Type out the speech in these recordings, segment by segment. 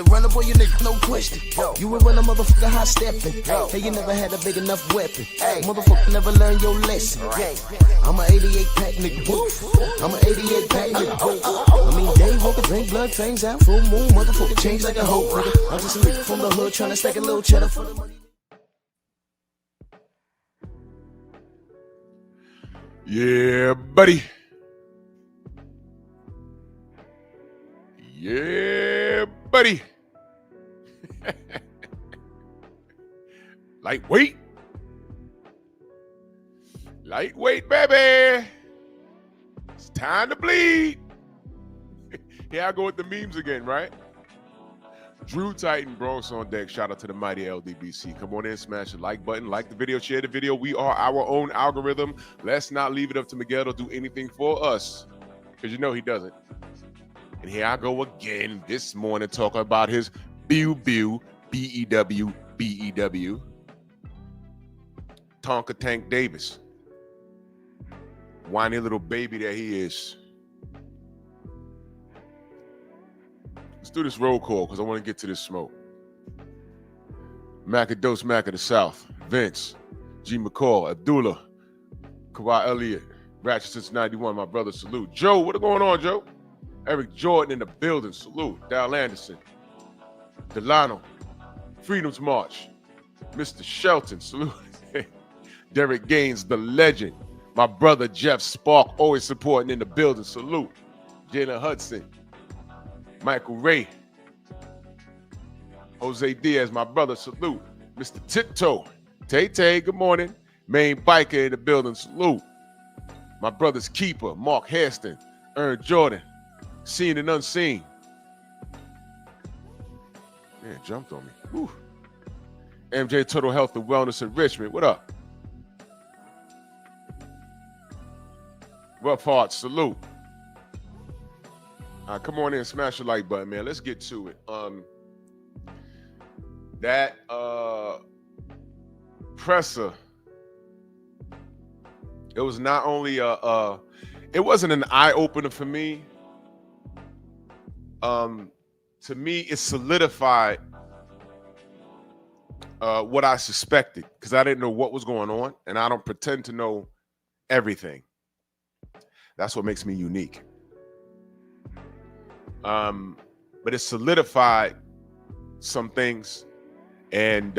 The runner boy, you nigga, no question. You would run a motherfucker high stepping. Hey, you never had a big enough weapon. Motherfucker never learned your lesson. I'm an 88 pack nigga. I'm an 88 pack nigga. I mean, day walker, drink blood, fangs out, full moon, motherfucker change like a hoe, nigga. I'm just a nigga from the hood trying to stack a little cheddar for the money. Yeah, buddy. Yeah, buddy. Lightweight. Lightweight, baby. It's time to bleed. Here I go with the memes again, right? Drew Titan, Bronx on deck. Shout out to the mighty LDBC. Come on in, smash the like button, like the video, share the video. We are our own algorithm. Let's not leave it up to Miguel to do anything for us, because you know he doesn't. And here I go again this morning talking about his B-U-B-U, B-E-W, B-E-W. Tonka Tank Davis. Whiny little baby that he is. Let's do this roll call because I want to get to this smoke. Macados Mac of the South, Vince, G. McCall, Abdullah, Kawhi Elliott, Ratchet since 91, my brother, salute. Joe, what's going on, Joe? Eric Jordan in the building, salute. Dal Anderson, Delano, Freedom's March, Mr. Shelton, salute. Derek Gaines, the legend. My brother, Jeff Spark, always supporting in the building, salute. Jalen Hudson, Michael Ray, Jose Diaz, my brother, salute. Mr. Tiptoe, Tay-Tay, good morning. Main biker in the building, salute. My brother's keeper, Mark Hairston, Ern Jordan, seen and unseen. Man, jumped on me. Whew. MJ Total Health and Wellness in Richmond, what up? Rough Hearts, salute. Come on in, smash the like button, man. Let's get to it. That presser, it was not only it wasn't an eye opener for me. To me, it solidified what I suspected, because I didn't know what was going on, and I don't pretend to know everything. That's what makes me unique. But it solidified some things, and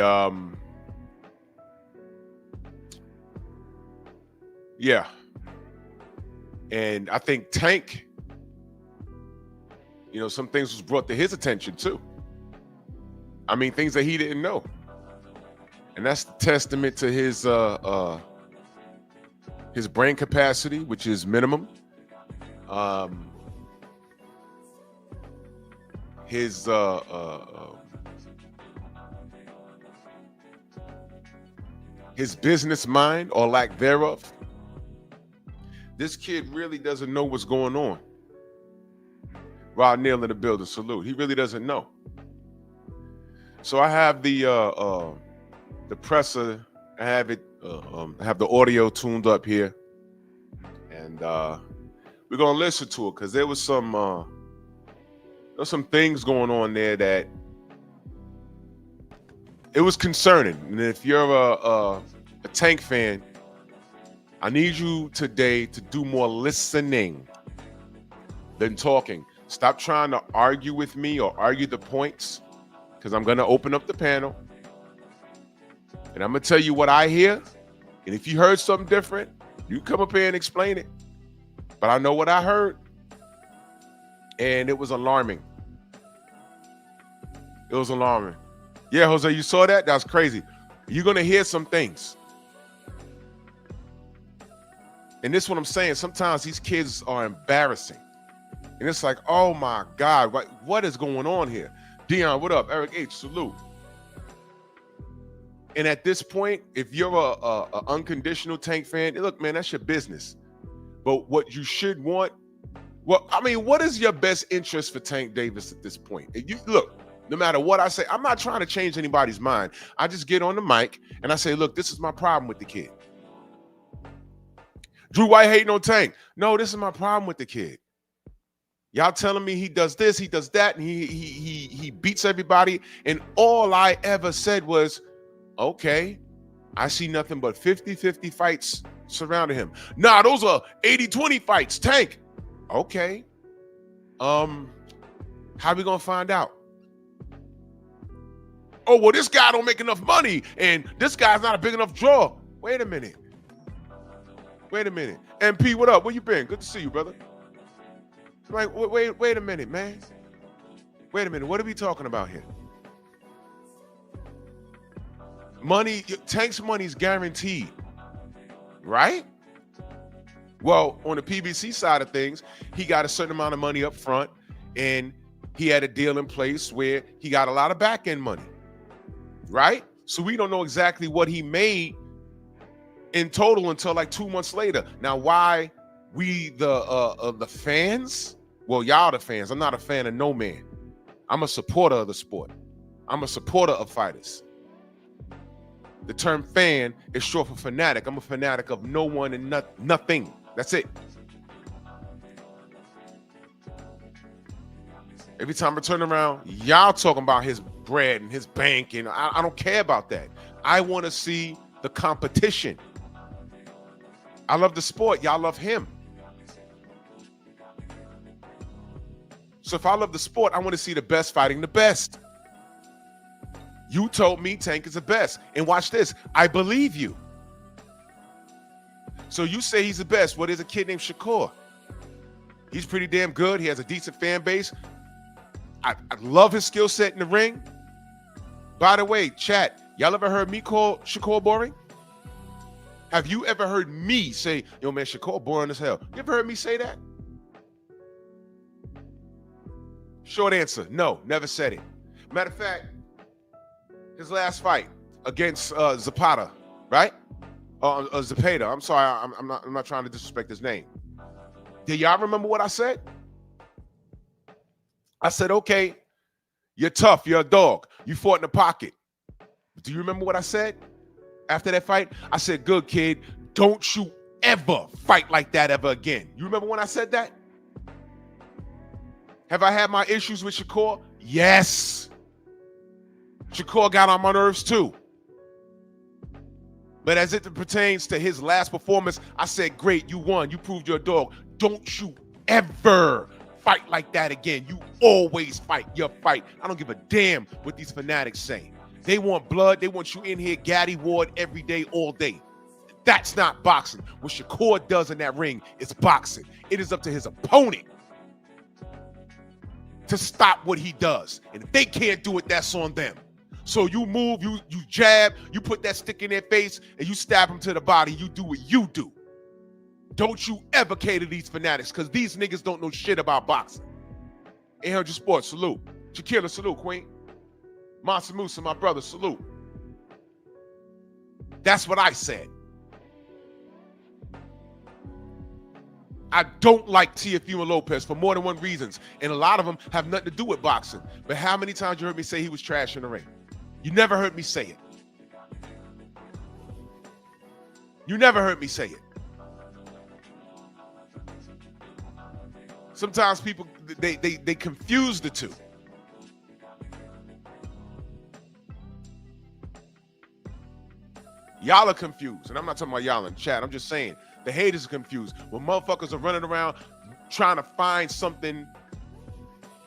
yeah. And I think Tank, you know, some things was brought to his attention too. I mean, things that he didn't know. And that's the testament to his brain capacity, which is minimum. His business mind, or lack thereof. This kid really doesn't know what's going on. Rod Neal in the building, salute. He really doesn't know. So I have the presser. I have it. I have the audio tuned up here, and we're gonna listen to it because there was some things going on there that it was concerning. And if you're a Tank fan, I need you today to do more listening than talking. Stop trying to argue with me or argue the points, because I'm going to open up the panel and I'm going to tell you what I hear. And if you heard something different, you come up here and explain it. But I know what I heard, and it was alarming. It was alarming. Yeah, Jose, you saw that? That's crazy. You're going to hear some things. And this is what I'm saying. Sometimes these kids are embarrassing. And it's like, oh my God, what is going on here? Dion, what up? Eric H, salute. And at this point, if you're a unconditional Tank fan, look, man, that's your business. But what you should want, well, I mean, what is your best interest for Tank Davis at this point? You look, no matter what I say, I'm not trying to change anybody's mind. I just get on the mic and I say, look, this is my problem with the kid. Drew White hating on Tank. No, this is my problem with the kid. Y'all telling me he does this, he does that, and he beats everybody. And all I ever said was, okay, I see nothing but 50-50 fights surrounding him. Nah, those are 80-20 fights, Tank. Okay. How we gonna find out? Oh, well, this guy don't make enough money, and this guy's not a big enough draw. Wait a minute. MP, what up? Where you been? Good to see you, brother. Like, wait a minute, man. Wait a minute. What are we talking about here? Money, Tank's money's guaranteed, right? Well, on the PBC side of things, he got a certain amount of money up front, and he had a deal in place where he got a lot of back-end money, right? So we don't know exactly what he made in total until like 2 months later. Now, why we the fans? Well, y'all the fans. I'm not a fan of no man. I'm a supporter of the sport. I'm a supporter of fighters. The term fan is short for fanatic. I'm a fanatic of no one and nothing. That's it. Every time I turn around, y'all talking about his bread and his bank, and I don't care about that. I want to see the competition. I love the sport. Y'all love him. So if I love the sport, I want to see the best fighting the best. You told me Tank is the best. And watch this. I believe you. So you say he's the best. Well, there's a kid named Shakur. He's pretty damn good. He has a decent fan base. I love his skill set in the ring. By the way, chat, y'all ever heard me call Shakur boring? Have you ever heard me say, yo, man, Shakur boring as hell? You ever heard me say that? Short answer, no, never said it. Matter of fact, his last fight against Zapata, right? Zapata. I'm sorry, I'm not trying to disrespect his name. Do y'all remember what I said? I said, okay, you're tough, you're a dog. You fought in the pocket. Do you remember what I said after that fight? I said, good kid, don't you ever fight like that ever again. You remember when I said that? Have I had my issues with Shakur? Yes. Shakur got on my nerves too. But as it pertains to his last performance, I said, great, you won. You proved you're a dog. Don't you ever fight like that again. You always fight your fight. I don't give a damn what these fanatics say. They want blood. They want you in here, Gaddy Ward, every day, all day. That's not boxing. What Shakur does in that ring is boxing. It is up to his opponent to stop what he does. And if they can't do it, that's on them. So you move, you jab, you put that stick in their face, and you stab them to the body. You do what you do. Don't you ever cater to these fanatics, because these niggas don't know shit about boxing. 800 Sports, salute. Shakira, salute, Queen. Monster Musa, my brother, salute. That's what I said. I don't like Teofimo Lopez for more than one reasons, and a lot of them have nothing to do with boxing. But how many times you heard me say he was trash in the ring? You never heard me say it. You never heard me say it. Sometimes people, they confuse the two. Y'all are confused, and I'm not talking about y'all in chat. I'm just saying the haters are confused. When motherfuckers are running around trying to find something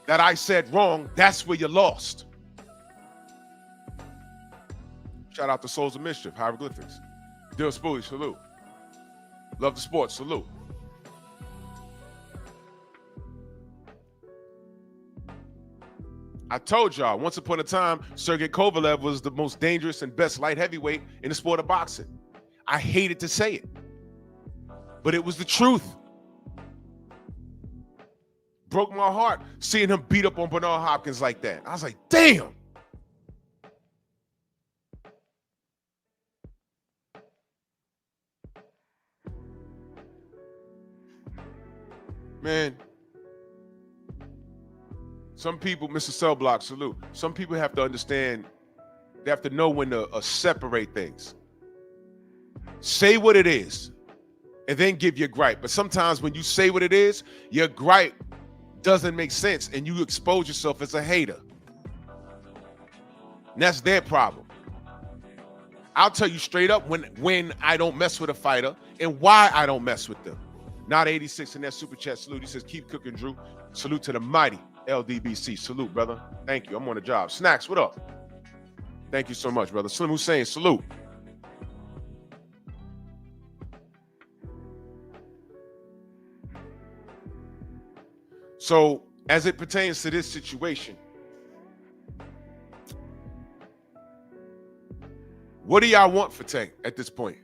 that I said wrong, that's where you're lost. Shout out to Souls of Mischief, Hieroglyphics. Dill Spoolie, salute. Love the sports, salute. I told y'all, once upon a time, Sergey Kovalev was the most dangerous and best light heavyweight in the sport of boxing. I hated to say it, but it was the truth. Broke my heart seeing him beat up on Bernard Hopkins like that. I was like, damn. Man. Some people, Mr. Cellblock, salute. Some people have to understand, they have to know when to separate things. Say what it is, and then give your gripe. But sometimes when you say what it is, your gripe doesn't make sense, and you expose yourself as a hater. And that's their problem. I'll tell you straight up when I don't mess with a fighter and why I don't mess with them. Not 86 in that super chat. Salute. He says, keep cooking, Drew. Salute to the mighty LDBC. Salute, brother. Thank you. I'm on the job. Snacks, what up? Thank you so much, brother. Slim Hussein, salute. So, as it pertains to this situation, what do y'all want for Tank at this point?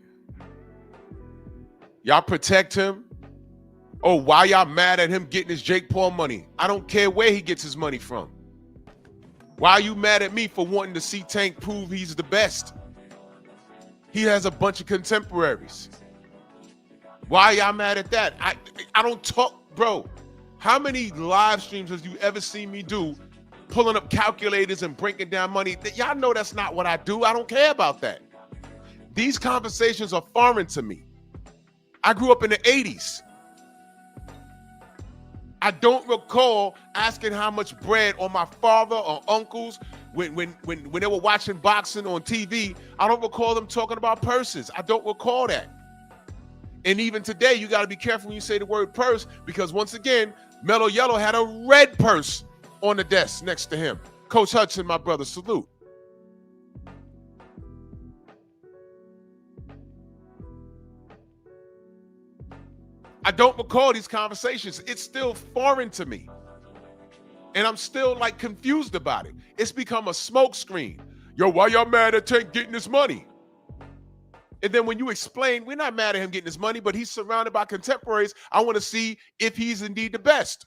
Y'all protect him? Oh, why y'all mad at him getting his Jake Paul money? I don't care where he gets his money from. Why are you mad at me for wanting to see Tank prove he's the best? He has a bunch of contemporaries. Why y'all mad at that? I don't talk, bro. How many live streams have you ever seen me do pulling up calculators and breaking down money? Y'all know that's not what I do. I don't care about that. These conversations are foreign to me. I grew up in the 80s. I don't recall asking how much bread on my father or uncles when they were watching boxing on TV. I don't recall them talking about purses. I don't recall that. And even today, you got to be careful when you say the word purse, because once again, Mellow Yellow had a red purse on the desk next to him. Coach Hudson, my brother, salute. I don't recall these conversations. It's still foreign to me. And I'm still like confused about it. It's become a smoke screen. Yo, why y'all mad at Tank getting his money? And then when you explain, we're not mad at him getting his money, but he's surrounded by contemporaries. I want to see if he's indeed the best.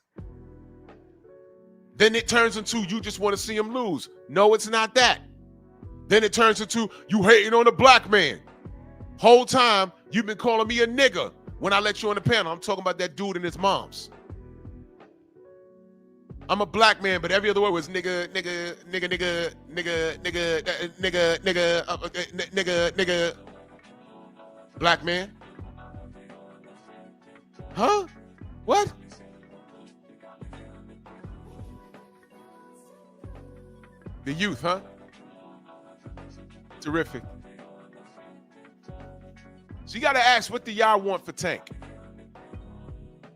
Then it turns into you just want to see him lose. No, it's not that. Then it turns into you hating on a black man. Whole time you've been calling me a nigga when I let you on the panel. I'm talking about that dude and his moms. I'm a black man, but every other word was nigga, nigga, nigga, nigga, nigga, nigga, nigga, nigga, nigga, nigga. Black man? Huh? What? The youth, huh? Terrific. So you got to ask, what do y'all want for Tank?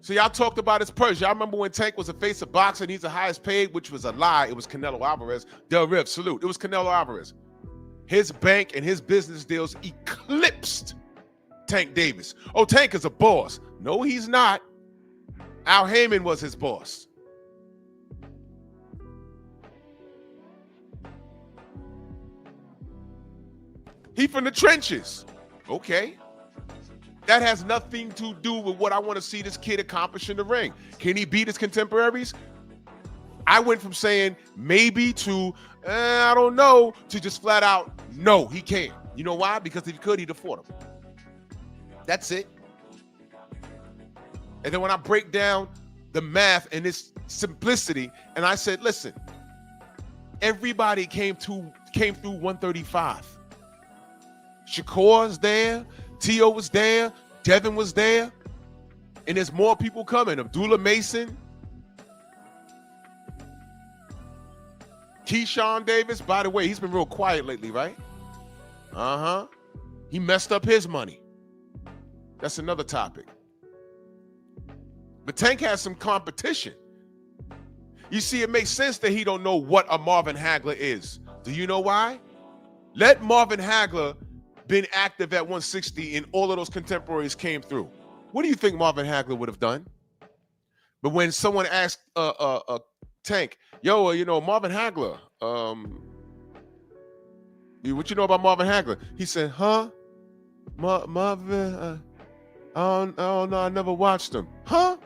So y'all talked about his purse. Y'all remember when Tank was the face of boxing, he's the highest paid, which was a lie. It was Canelo Alvarez. Del Riv, salute. It was Canelo Alvarez. His bank and his business deals eclipsed Tank Davis. Oh, Tank is a boss. No, he's not. Al Heyman was his boss. He from the trenches. Okay. That has nothing to do with what I want to see this kid accomplish in the ring. Can he beat his contemporaries? I went from saying maybe to I don't know to just flat out no, he can't. You know why? Because if he could, he'd afford him. That's it. And then when I break down the math and its simplicity, and I said, listen, everybody came through 135. Shakur's there, T.O. was there, Devin was there, and there's more people coming. Abdullah Mason, Keyshawn Davis. By the way, he's been real quiet lately, right? Uh-huh. He messed up his money. That's another topic. But Tank has some competition. You see, it makes sense that he don't know what a Marvin Hagler is. Do you know why? Let Marvin Hagler been active at 160 and all of those contemporaries came through. What do you think Marvin Hagler would have done? But when someone asked Tank, yo, Marvin Hagler, what you know about Marvin Hagler? He said, huh? Marvin, I don't know, I never watched him. Huh?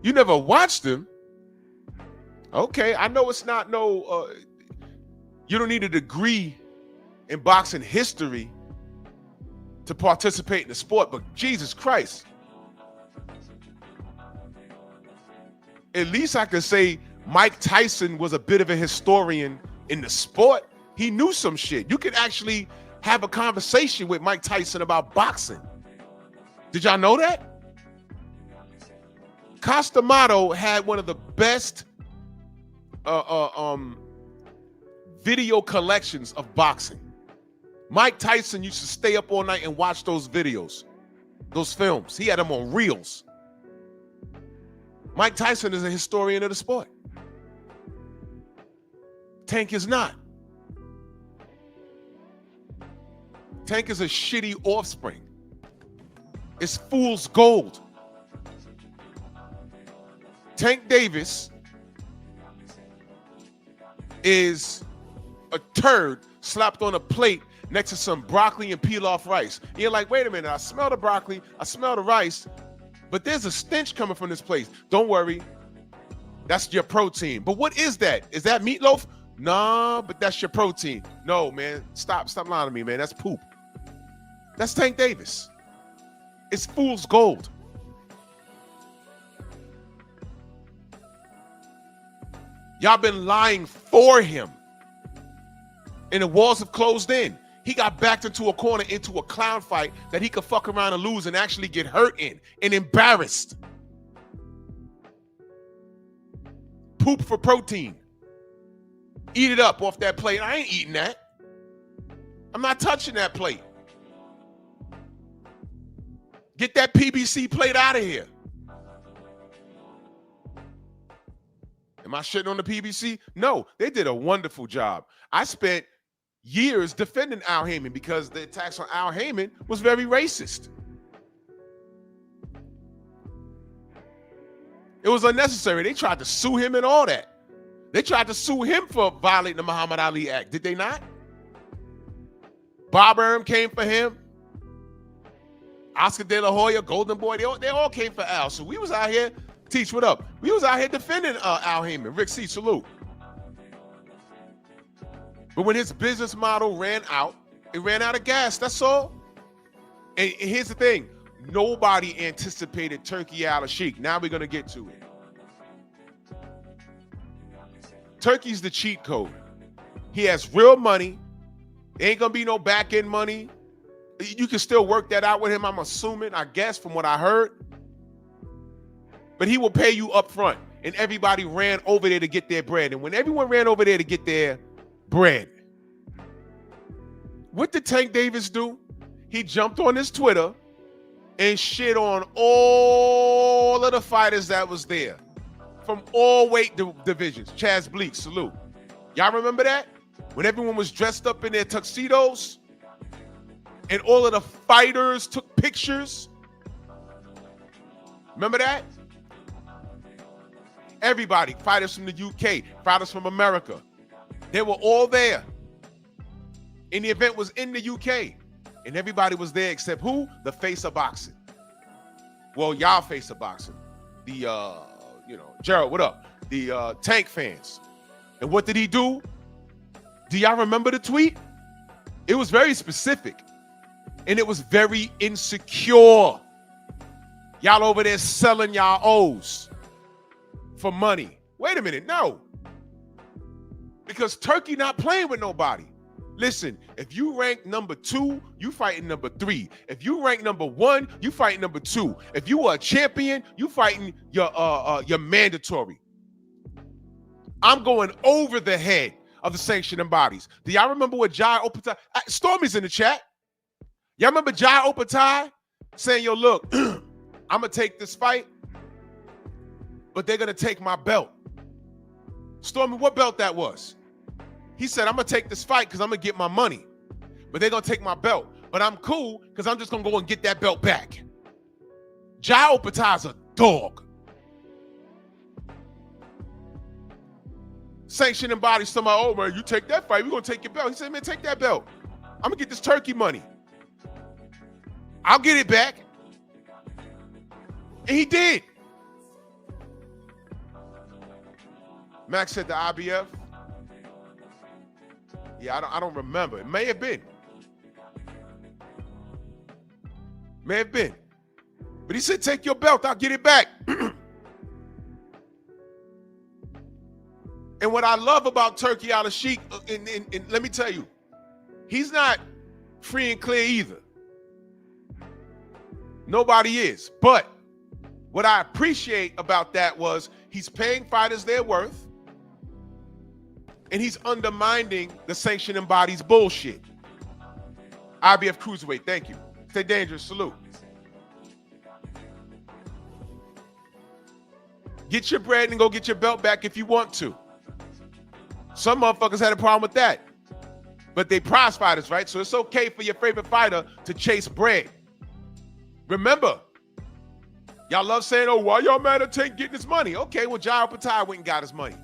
You never watched him? Okay, I know it's not you don't need a degree in boxing history to participate in the sport, but Jesus Christ. At least I could say Mike Tyson was a bit of a historian in the sport. He knew some shit. You could actually have a conversation with Mike Tyson about boxing. Did y'all know that? Costamato had one of the best video collections of boxing. Mike Tyson used to stay up all night and watch those videos, those films. He had them on reels. Mike Tyson is a historian of the sport. Tank is not. Tank is a shitty offspring. It's fool's gold. Tank Davis is a turd slapped on a plate next to some broccoli and pilaf rice. You're like, wait a minute, I smell the broccoli, I smell the rice, but there's a stench coming from this place. Don't worry, that's your protein. But what is that? Is that meatloaf? Nah, but that's your protein. No, man, stop lying to me, man. That's poop. That's Tank Davis. It's fool's gold. Y'all been lying for him. And the walls have closed in. He got backed into a corner, into a clown fight that he could fuck around and lose and actually get hurt in and embarrassed. Poop for protein. Eat it up off that plate. I ain't eating that. I'm not touching that plate. Get that PBC plate out of here. Am I shitting on the PBC? No, they did a wonderful job. I spent years defending Al Heyman because the attacks on Al Heyman was very racist. It was unnecessary. They tried to sue him and all that. They tried to sue him for violating the Muhammad Ali Act. Did they not? Bob Arum came for him. Oscar De La Hoya, Golden Boy, they all came for Al. So we was out here, Teach, what up? We was out here defending Al Heyman. Rick C, salute. But when his business model ran out, it ran out of gas, that's all. And here's the thing. Nobody anticipated Turki Al-Sheikh. Now we're going to get to it. Turki's the cheat code. He has real money. There ain't going to be no back-end money. You can still work that out with him, I'm assuming, I guess, from what I heard. But he will pay you up front. And everybody ran over there to get their bread. And when everyone ran over there to get their bread, what did Tank Davis do? He jumped on his Twitter and shit on all of the fighters that was there from all weight divisions. Chaz Bleak, salute. Y'all remember that? When everyone was dressed up in their tuxedos and all of the fighters took pictures. Remember that? Everybody, fighters from the UK, fighters from America, they were all there. And the event was in the UK. And everybody was there except who? The face of boxing. Well, y'all face of boxing. The, Gerald, what up? The Tank fans. And what did he do? Do y'all remember the tweet? It was very specific. And it was very insecure. Y'all over there selling y'all O's for money. Wait a minute, no. Because Turkey not playing with nobody. Listen, if you rank number 2, you fighting number 3. If you rank number 1, you fighting number 2. If you are a champion, you fighting your mandatory. I'm going over the head of the sanctioning bodies. Do y'all remember what Jai Opatai? Stormy's in the chat. Y'all remember Jai Opatai saying, yo, look, I'm going to take this fight, but they're going to take my belt. Stormy, what belt that was? He said, I'm going to take this fight because I'm going to get my money, but they're going to take my belt. But I'm cool because I'm just going to go and get that belt back. Jai Opatai's a dog. Sanctioning bodies, somebody, oh, man, you take that fight, we're going to take your belt. He said, man, take that belt. I'm going to get this Turkey money. I'll get it back. And he did. Max said the IBF. Yeah, I don't remember. It may have been. May have been. But he said, take your belt, I'll get it back. And what I love about Turki Al-Sheikh, and let me tell you, he's not free and clear either. Nobody is. But What I appreciate about that was he's paying fighters their worth, and he's undermining the sanctioning body's bullshit. IBF Cruiserweight, thank you. Stay dangerous, salute. Get your bread and go get your belt back if you want to. Some motherfuckers had a problem with that. But they prize fighters, right? So it's okay for your favorite fighter to chase bread. Remember, y'all love saying, oh, why y'all mad at Tank getting his money? Okay, well, Jayon Patai went and got his money.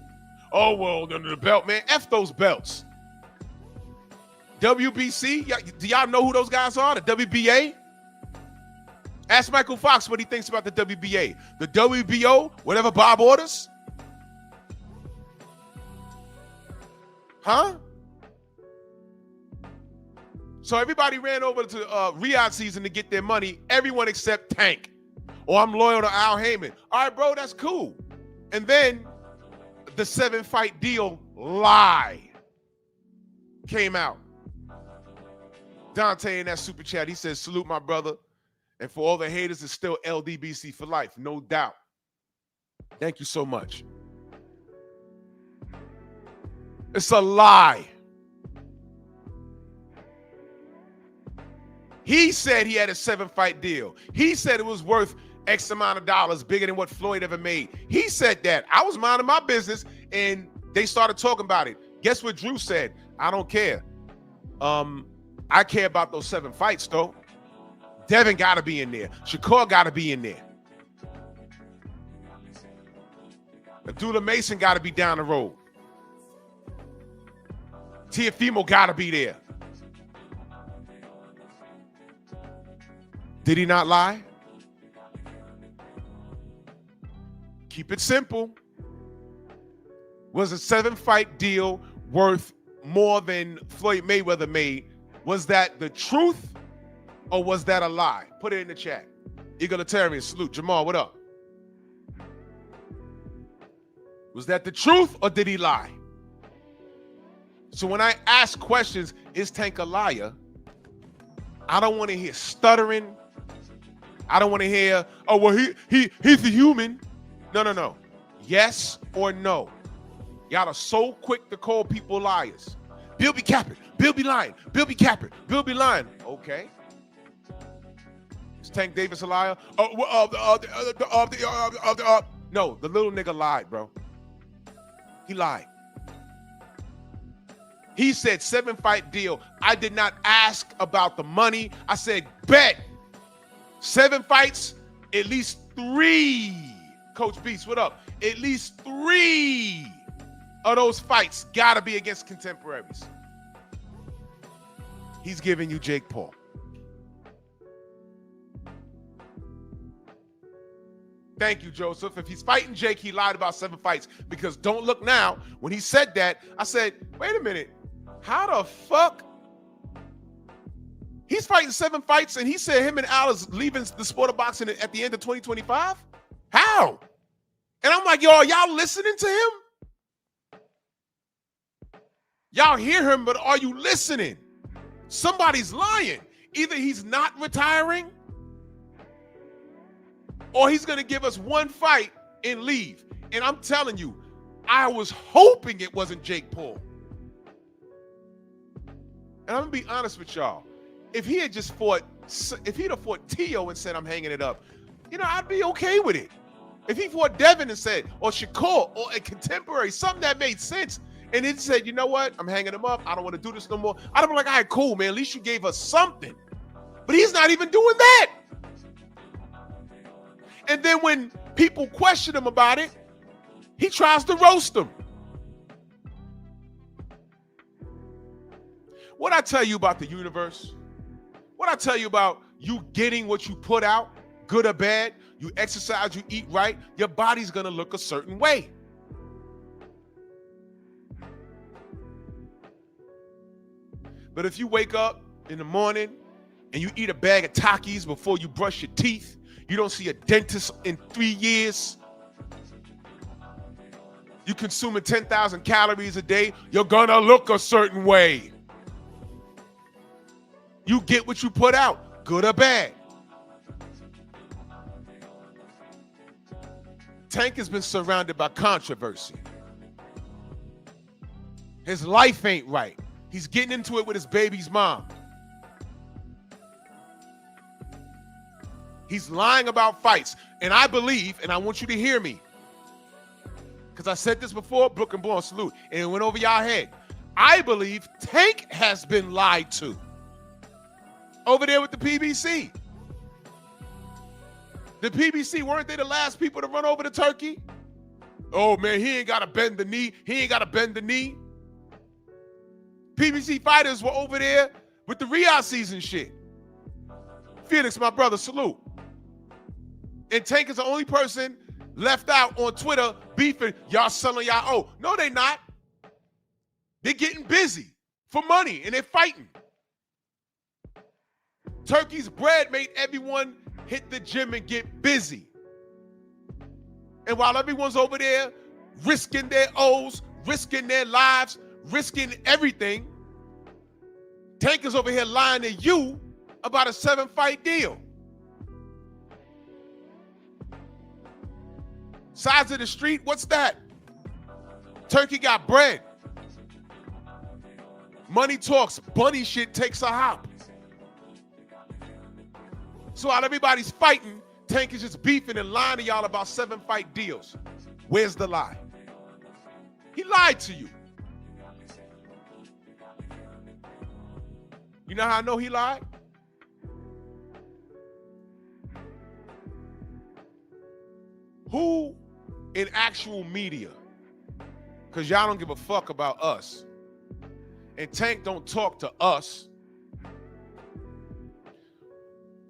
Oh, well, the belt, man. F those belts. WBC, do y'all know who those guys are? The WBA? Ask Michael Fox what he thinks about the WBA. The WBO, whatever Bob orders? Huh? So everybody ran over to Riyadh season to get their money, everyone except Tank. Or I'm loyal to Al Heyman. All right, bro, that's cool. And then the 7-fight deal lie came out. Dante in that super chat, he says, salute my brother. And for all the haters, it's still LDBC for life, no doubt. Thank you so much. It's a lie. He said he had a 7-fight deal. He said it was worth X amount of dollars, bigger than what Floyd ever made. He said that. I was minding my business, and they started talking about it. Guess what Drew said? I don't care. I care about those 7 fights, though. Devin got to be in there. Shakur got to be in there. Abdullah Mason got to be down the road. Teofimo got to be there. Did he not lie? Keep it simple. Was a 7-fight deal worth more than Floyd Mayweather made? Was that the truth or was that a lie? Put it in the chat. Egalitarian, salute. Jamal, what up? Was that the truth or did he lie? So when I ask questions, is Tank a liar? I don't want to hear stuttering. I don't want to hear, oh, well, he's a human. No. Yes or no. Y'all are so quick to call people liars. Bill be capping. Bill be lying. Bill be capping. Bill be lying. Okay. Is Tank Davis a liar? No, the little nigga lied, bro. He lied. He said 7-fight deal. I did not ask about the money. I said, bet. 7 fights, at least 3. Coach Beast, what up? At least 3 of those fights gotta be against contemporaries. He's giving you Jake Paul. Thank you, Joseph. If he's fighting Jake, he lied about 7 fights. Because don't look now. When he said that, I said, wait a minute. How the fuck? He's fighting 7 fights, and he said him and Al is leaving the sport of boxing at the end of 2025? How? And I'm like, yo, are y'all listening to him? Y'all hear him, but are you listening? Somebody's lying. Either he's not retiring, or he's going to give us 1 fight and leave. And I'm telling you, I was hoping it wasn't Jake Paul. And I'm going to be honest with y'all. If he had just fought, if he'd have fought Tio and said, I'm hanging it up, I'd be okay with it. If he fought Devin and said, or Shakur, or a contemporary, something that made sense, and then said, you know what, I'm hanging him up, I don't want to do this no more, I'd be like, all right, cool, man, at least you gave us something. But he's not even doing that. And then when people question him about it, he tries to roast them. What I tell you about the universe, what I tell you about you getting what you put out, good or bad, you exercise, you eat right, your body's going to look a certain way. But if you wake up in the morning and you eat a bag of Takis before you brush your teeth, you don't see a dentist in 3 years, you consuming 10,000 calories a day, you're going to look a certain way. You get what you put out, good or bad. Tank has been surrounded by controversy. His life ain't right. He's getting into it with his baby's mom. He's lying about fights. And I believe, and I want you to hear me, because I said this before, Brook and Ball, salute, and it went over y'all head. I believe Tank has been lied to over there with the PBC. The PBC, weren't they the last people to run over to Turkey? Oh, man, he ain't got to bend the knee. He ain't got to bend the knee. PBC fighters were over there with the Riyadh season shit. Felix, my brother, salute. And Tank is the only person left out on Twitter beefing, y'all selling y'all. Oh, no, they not. They're getting busy for money, and they're fighting. Turkey's bread made everyone hit the gym and get busy. And while everyone's over there risking their O's, risking their lives, risking everything, Tank is over here lying to you about a 7-fight deal. Sides of the street, what's that? Turkey got bread. Money talks, bunny shit takes a hop. So while everybody's fighting, Tank is just beefing and lying to y'all about 7-fight deals. Where's the lie? He lied to you. You know how I know he lied? Who in actual media, because y'all don't give a fuck about us, and Tank don't talk to us,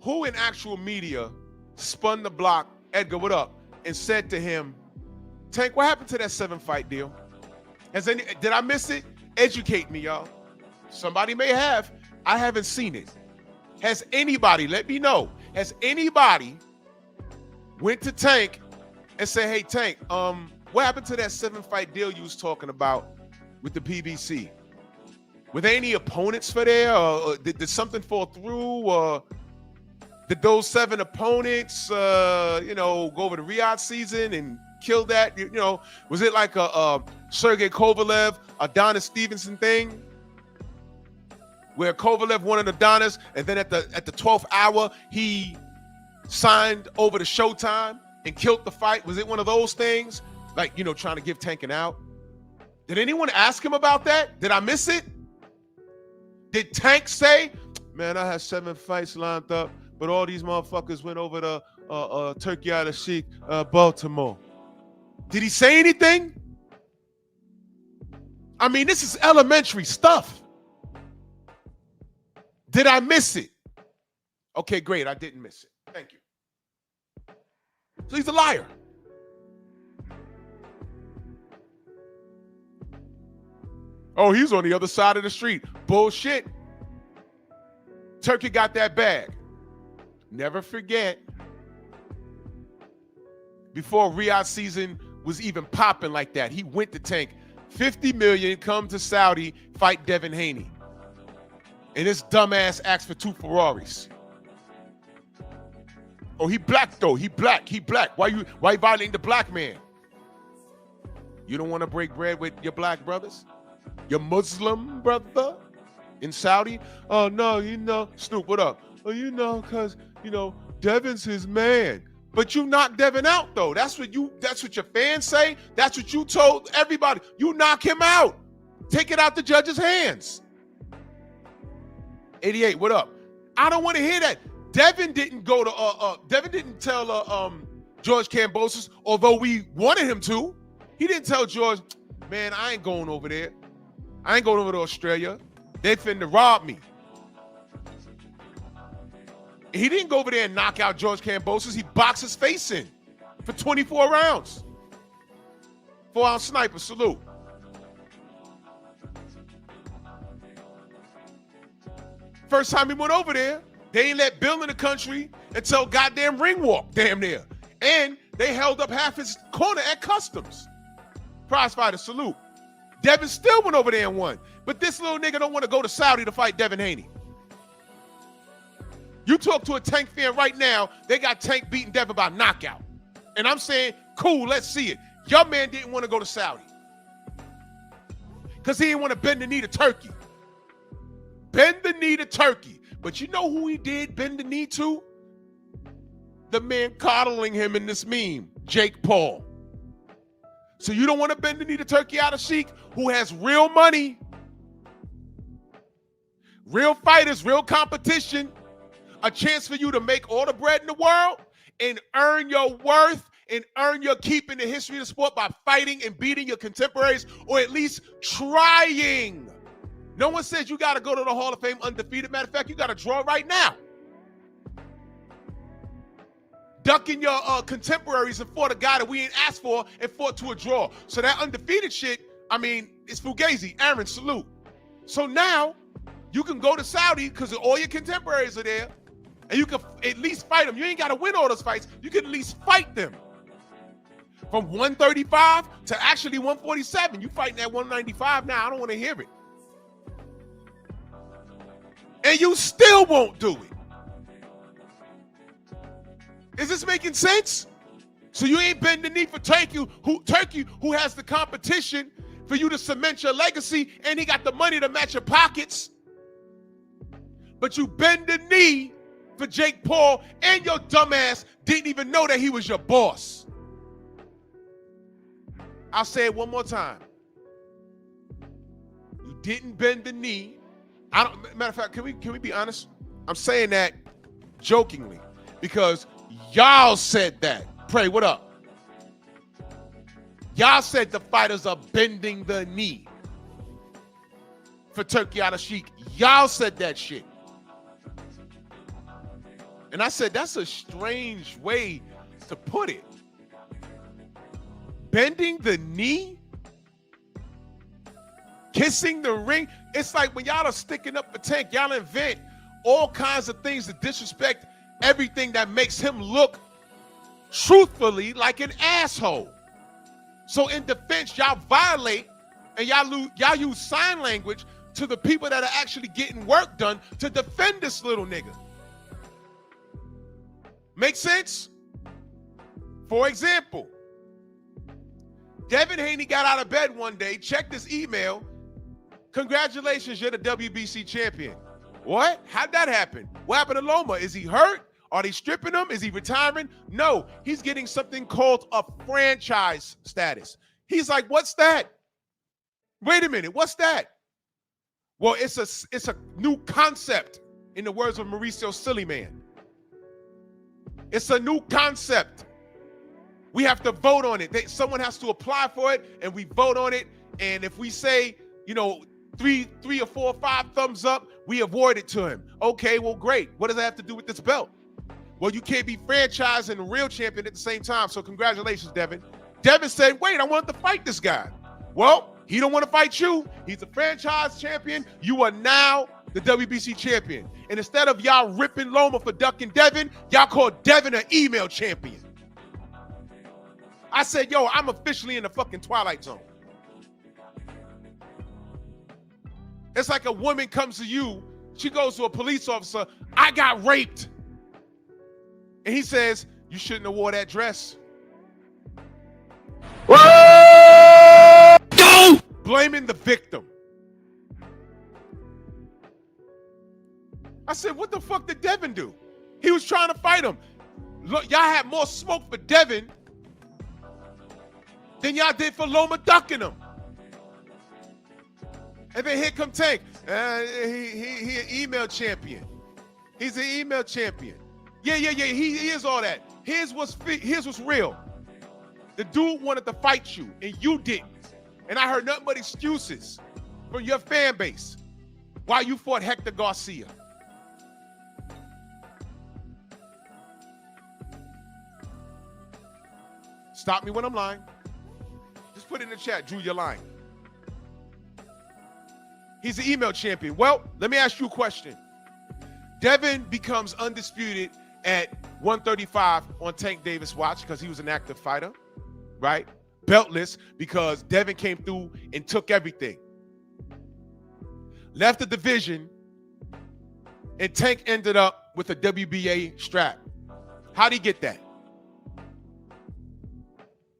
who in actual media spun the block, Edgar, what up, and said to him, Tank, what happened to that 7-fight deal? Did I miss it? Educate me, y'all. Somebody may have. I haven't seen it. Has anybody, let me know, has anybody went to Tank and said, hey, Tank, what happened to that 7-fight deal you was talking about with the PBC? Were there any opponents for there? Or did something fall through? Or did those 7 opponents, go over the Riyadh season and kill that? Was it like a Sergey Kovalev, Adonis Stevenson thing? Where Kovalev wanted Adonis, and then at the 12th hour, he signed over to Showtime and killed the fight? Was it one of those things? Like, trying to give Tank an out? Did anyone ask him about that? Did I miss it? Did Tank say, man, I had 7 fights lined up, but all these motherfuckers went over to Turkey out of Sheik, Baltimore? Did he say anything? I mean, this is elementary stuff. Did I miss it? Okay, great. I didn't miss it. Thank you. So he's a liar. Oh, he's on the other side of the street. Bullshit. Turkey got that bag. Never forget, before Riyadh season was even popping like that, he went to Tank. $50 million, come to Saudi, fight Devin Haney. And this dumbass asked for 2 Ferraris. Oh, he black though. He black. Why you violating the black man? You don't want to break bread with your black brothers? Your Muslim brother in Saudi? Oh no, Snoop, what up? Oh, cause Devin's his man. But you knocked Devin out though. That's what your fans say. That's what you told everybody. You knock him out. Take it out the judge's hands. 88, what up? I don't want to hear that. Devin didn't go to Devin didn't tell George Kambosos, although we wanted him to. He didn't tell George, man, I ain't going over there. I ain't going over to Australia. They finna rob me. He didn't go over there and knock out George Kambosos. He boxed his face in for 24 rounds. 4-ounce sniper, salute. First time he went over there, they ain't let Bill in the country until goddamn ring walk, damn near. And they held up half his corner at customs. Prize fighter, salute. Devin still went over there and won. But this little nigga don't want to go to Saudi to fight Devin Haney. You talk to a Tank fan right now, they got Tank beating Devin by knockout. And I'm saying Cool, let's see it. Your man didn't want to go to Saudi because he didn't want to bend the knee to Turkey. Bend the knee to Turkey. But you know who he did bend the knee to? The man coddling him in this meme, Jake Paul. So you don't want to bend the knee to Turki Al-Sheikh, who has real money, real fighters, real competition, a chance for you to make all the bread in the world and earn your worth and earn your keep in the history of the sport by fighting and beating your contemporaries, or at least trying. No one says you got to go to the Hall of Fame undefeated. Matter of fact, you got to draw right now. Ducking your contemporaries and fought a guy that we ain't asked for and fought to a draw. So that undefeated shit, I mean, it's Fugazi. Aaron, salute. So now you can go to Saudi because all your contemporaries are there and you can at least fight them. You ain't got to win all those fights. You can at least fight them. From 135 to actually 147. You fighting at 195 now. I don't want to hear it. And you still won't do it. Is this making sense? So you ain't bend the knee for Turkey, who has the competition for you to cement your legacy, and he got the money to match your pockets. But you bend the knee for Jake Paul, and your dumbass didn't even know that he was your boss. I'll say it one more time. You didn't bend the knee. Matter of fact, can we be honest? I'm saying that jokingly because y'all said that. Pray, what up? Y'all said the fighters are bending the knee for Turki Al-Sheikh. Y'all said that shit. And I said, that's a strange way to put it. Bending the knee? Kissing the ring? It's like when y'all are sticking up for Tank, y'all invent all kinds of things to disrespect everything that makes him look truthfully like an asshole. So in defense, y'all violate and y'all use sign language to the people that are actually getting work done to defend this little nigga. Make sense? For example, Devin Haney got out of bed one day, checked his email. Congratulations, you're the WBC champion. What? How'd that happen? What happened to Loma? Is he hurt? Are they stripping him? Is he retiring? No, he's getting something called a franchise status. He's like, what's that? Wait a minute, what's that? Well, it's a new concept, in the words of Mauricio Sillyman. It's a new concept. We have to vote on it. Someone has to apply for it, and we vote on it. And if we say, you know, three or four or five thumbs up, we award it to him. Okay, well, great. What does that have to do with this belt? Well, you can't be franchised and a real champion at the same time. So congratulations, Devin. Devin said, wait, I wanted to fight this guy. Well, he don't want to fight you. He's a franchise champion. You are now the WBC champion. And instead of y'all ripping Loma for ducking Devin, y'all call Devin an email champion. I said, yo, I'm officially in the fucking Twilight Zone. It's like a woman comes to you, she goes to a police officer, I got raped. And he says, you shouldn't have wore that dress. Blaming the victim. I said, what the fuck did Devin do? He was trying to fight him. Look, y'all had more smoke for Devin than y'all did for Loma ducking him. And then here come Tank. He an email champion. He's an email champion. Yeah. He is all that. Here's what's real. The dude wanted to fight you, and you didn't. And I heard nothing but excuses from your fan base while you fought Hector Garcia. Stop me when I'm lying. Just put it in the chat, Drew, you're lying. He's the email champion. Well, let me ask you a question. Devin becomes undisputed at 135 on Tank Davis' watch because he was an active fighter, right? Beltless because Devin came through and took everything. Left the division, and Tank ended up with a WBA strap. How'd he get that?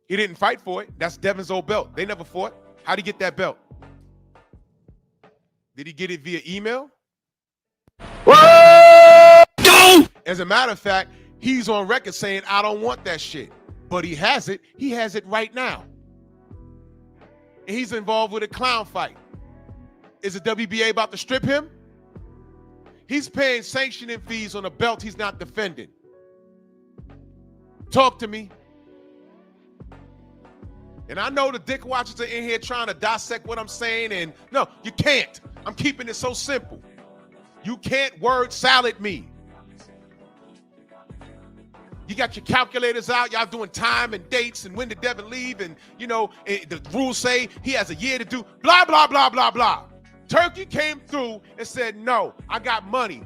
He didn't fight for it. That's Devin's old belt. They never fought. How'd he get that belt? Did he get it via email? As a matter of fact, he's on record saying, I don't want that shit. But he has it. He has it right now. And he's involved with a clown fight. Is the WBA about to strip him? He's paying sanctioning fees on a belt he's not defending. Talk to me. And I know the dick watchers are in here trying to dissect what I'm saying, and no, you can't. I'm keeping it so simple. You can't word salad me. You got your calculators out. Y'all doing time and dates and when did Devin leave, and the rules say he has a year to do blah, blah, blah, blah, blah. Turki came through and said, no, I got money.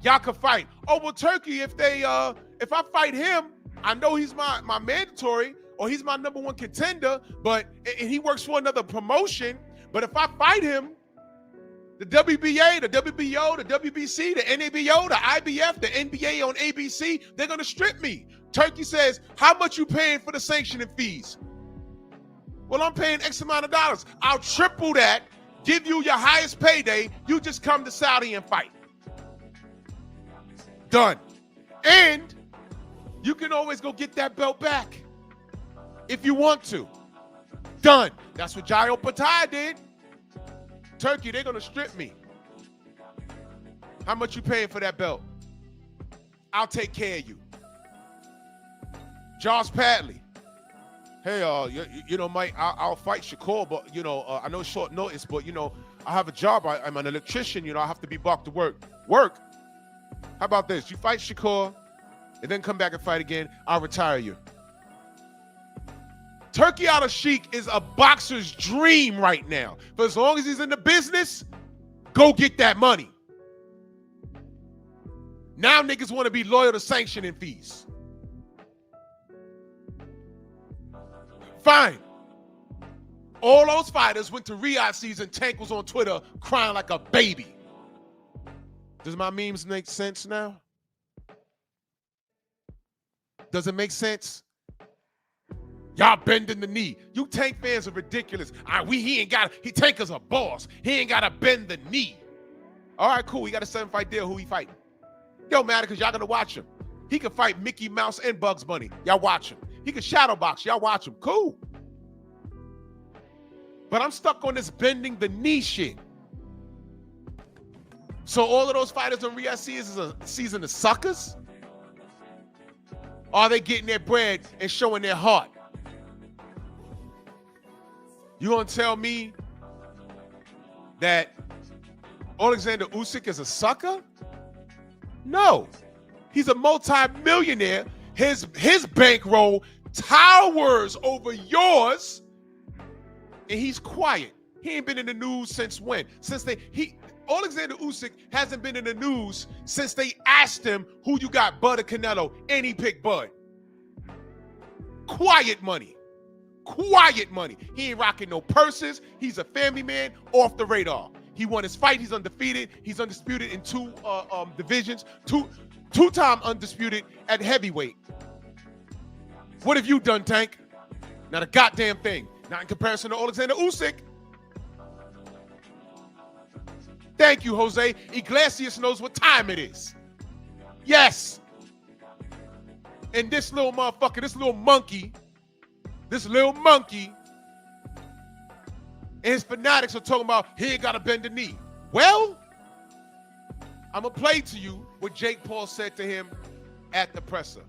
Y'all can fight. Oh, well, Turki, if I fight him, I know he's my mandatory, or he's my number one contender, and he works for another promotion. But if I fight him, the WBA, the WBO, the WBC, the NABO, the IBF, the NBA on ABC, they're going to strip me. Turki says, how much you paying for the sanctioning fees? Well, I'm paying X amount of dollars. I'll triple that, give you your highest payday. You just come to Saudi and fight. Done. And you can always go get that belt back if you want to. Done. That's what Jayon Love did. Turki, they're going to strip me. How much you paying for that belt? I'll take care of you. Josh Padley. Hey, Mike, I'll fight Shakur, but, I know it's short notice, but, I have a job. I'm an electrician. I have to be back to work. Work? How about this? You fight Shakur and then come back and fight again. I'll retire you. Turki Al-Sheikh is a boxer's dream right now. For as long as he's in the business, go get that money. Now niggas want to be loyal to sanctioning fees. Fine. All those fighters went to Riyadh season. Tank was on Twitter crying like a baby. Does my memes make sense now? Does it make sense? Y'all bending the knee. You Tank fans are ridiculous. Tank is a boss. He ain't got to bend the knee. All right, cool. He got a 7-fight deal. Who he fighting? Don't matter because y'all going to watch him. He can fight Mickey Mouse and Bugs Bunny. Y'all watch him. He can shadow box. Y'all watch him. Cool. But I'm stuck on this bending the knee shit. So all of those fighters on Riyadh season of suckers? Or are they getting their bread and showing their heart? You gonna tell me that Alexander Usyk is a sucker? No. He's a multi-millionaire. His bankroll towers over yours, and he's quiet. He ain't been in the news since when? Alexander Usyk hasn't been in the news since they asked him who you got, Bud or Canelo, and he picked Bud. Quiet money. Quiet money. He ain't rocking no purses. He's a family man, off the radar. He won his fight. He's undefeated. He's undisputed in two divisions. Two-time undisputed at heavyweight. What have you done, Tank? Not a goddamn thing. Not in comparison to Alexander Usyk. Thank you, Jose. Iglesias knows what time it is. Yes. And this little motherfucker, this little monkey, and his fanatics are talking about he ain't got to bend the knee. Well, I'm going to play to you what Jake Paul said to him at the presser.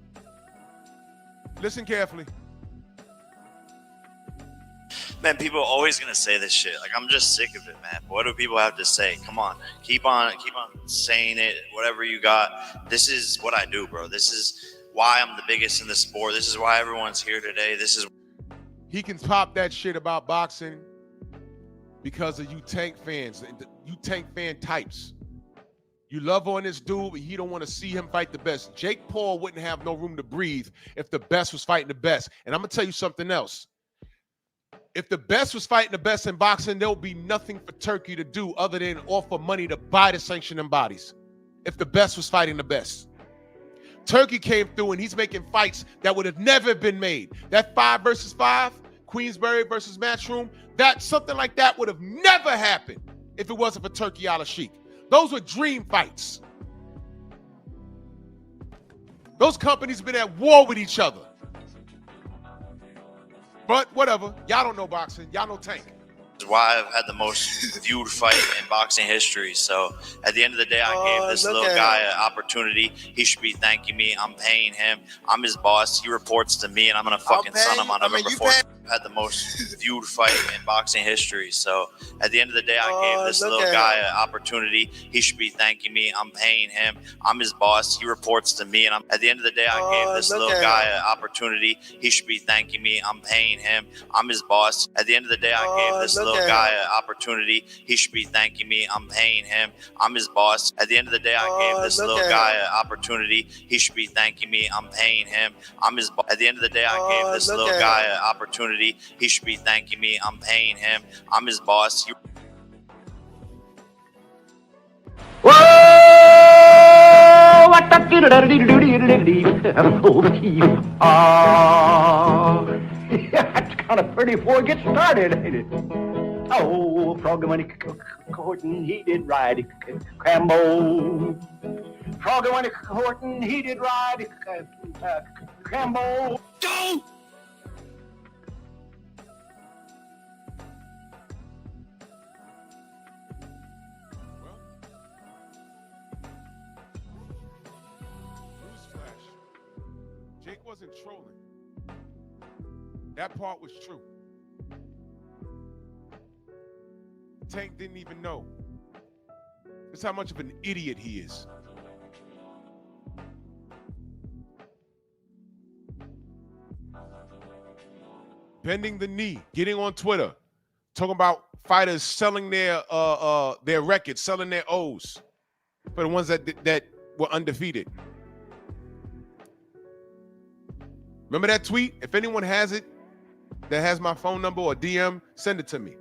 Listen carefully. Man, people are always going to say this shit. Like, I'm just sick of it, man. What do people have to say? Come on. Keep on saying it, whatever you got. This is what I do, bro. This is why I'm the biggest in the sport. This is why everyone's here today. He can pop that shit about boxing because of you Tank fans, you Tank fan types. You love on this dude, but he don't want to see him fight the best. Jake Paul wouldn't have no room to breathe if the best was fighting the best. And I'm going to tell you something else. If the best was fighting the best in boxing, there will be nothing for Turki to do other than offer money to buy the sanctioning bodies. If the best was fighting the best. Turki came through and he's making fights that would have never been made. That 5 versus 5, Queensberry versus Matchroom, that something like that would have never happened if it wasn't for Turki Al-Sheikh. Those were dream fights. Those companies been at war with each other. But whatever, y'all don't know boxing. Y'all know Tank. Why I've had the most viewed fight in boxing history. So at the end of the day, I gave this little guy an opportunity. He should be thanking me. I'm paying him. I'm his boss. He reports to me, and I'm gonna fucking son him on November 4th. Had the most viewed fight in boxing history. So at the end of the day, I gave this little guy an opportunity. He should be thanking me. I'm paying him. I'm his boss. He reports to me, and at the end of the day, I gave this little guy an opportunity. He should be thanking me. I'm paying him. I'm his boss. At the end of the day, I gave this little guy an opportunity. He should be thanking me. I'm paying him. I'm his boss. At the end of the day, I gave this little guy an opportunity. He should be thanking me. I'm paying him. I'm his boss. At the end of the day, I gave this little guy an opportunity. He should be thanking me. I'm paying him. I'm his boss. Whoa! What the That's kind of pretty before it gets started, ain't it? Oh, frog money courtin', he did ride Crambo. Frog money courtin', he did ride Crambo. Go! Jake wasn't trolling. That part was true. Tank didn't even know. That's how much of an idiot he is. Bending the knee, getting on Twitter, talking about fighters selling their records, selling their O's for the ones that were undefeated. Remember that tweet? If anyone has it, that has my phone number or DM, send it to me.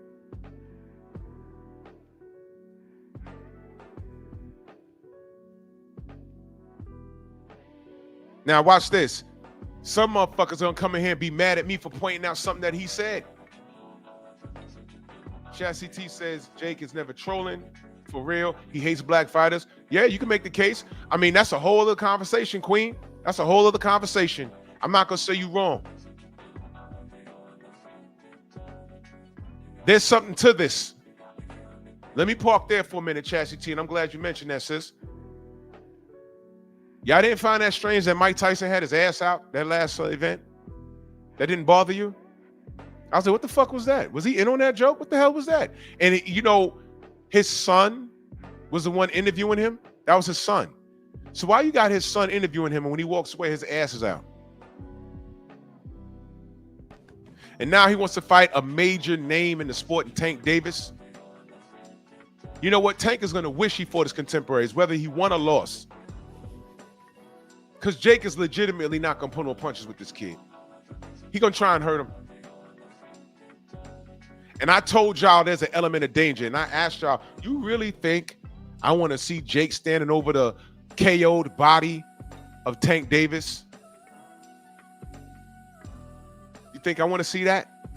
Now watch this. Some motherfuckers gonna come in here and be mad at me for pointing out something that he said. Chassis T says Jake is never trolling. For real. He hates black fighters. Yeah, you can make the case. I mean, that's a whole other conversation, Queen. That's a whole other conversation. I'm not gonna say you wrong. There's something to this. Let me park there for a minute, Chassis T, and I'm glad you mentioned that, sis. Y'all didn't find that strange that Mike Tyson had his ass out that last event? That didn't bother you? I was like, what the fuck was that? Was he in on that joke? What the hell was that? And you know, his son was the one interviewing him. That was his son. So why you got his son interviewing him and when he walks away, his ass is out? And now he wants to fight a major name in the sport in Tank Davis. You know what? Tank is going to wish he fought his contemporaries, whether he won or lost. Because Jake is legitimately not going to put no punches with this kid. He going to try and hurt him. And I told y'all there's an element of danger. And I asked y'all, you really think I want to see Jake standing over the KO'd body of Tank Davis? You think I want to see that?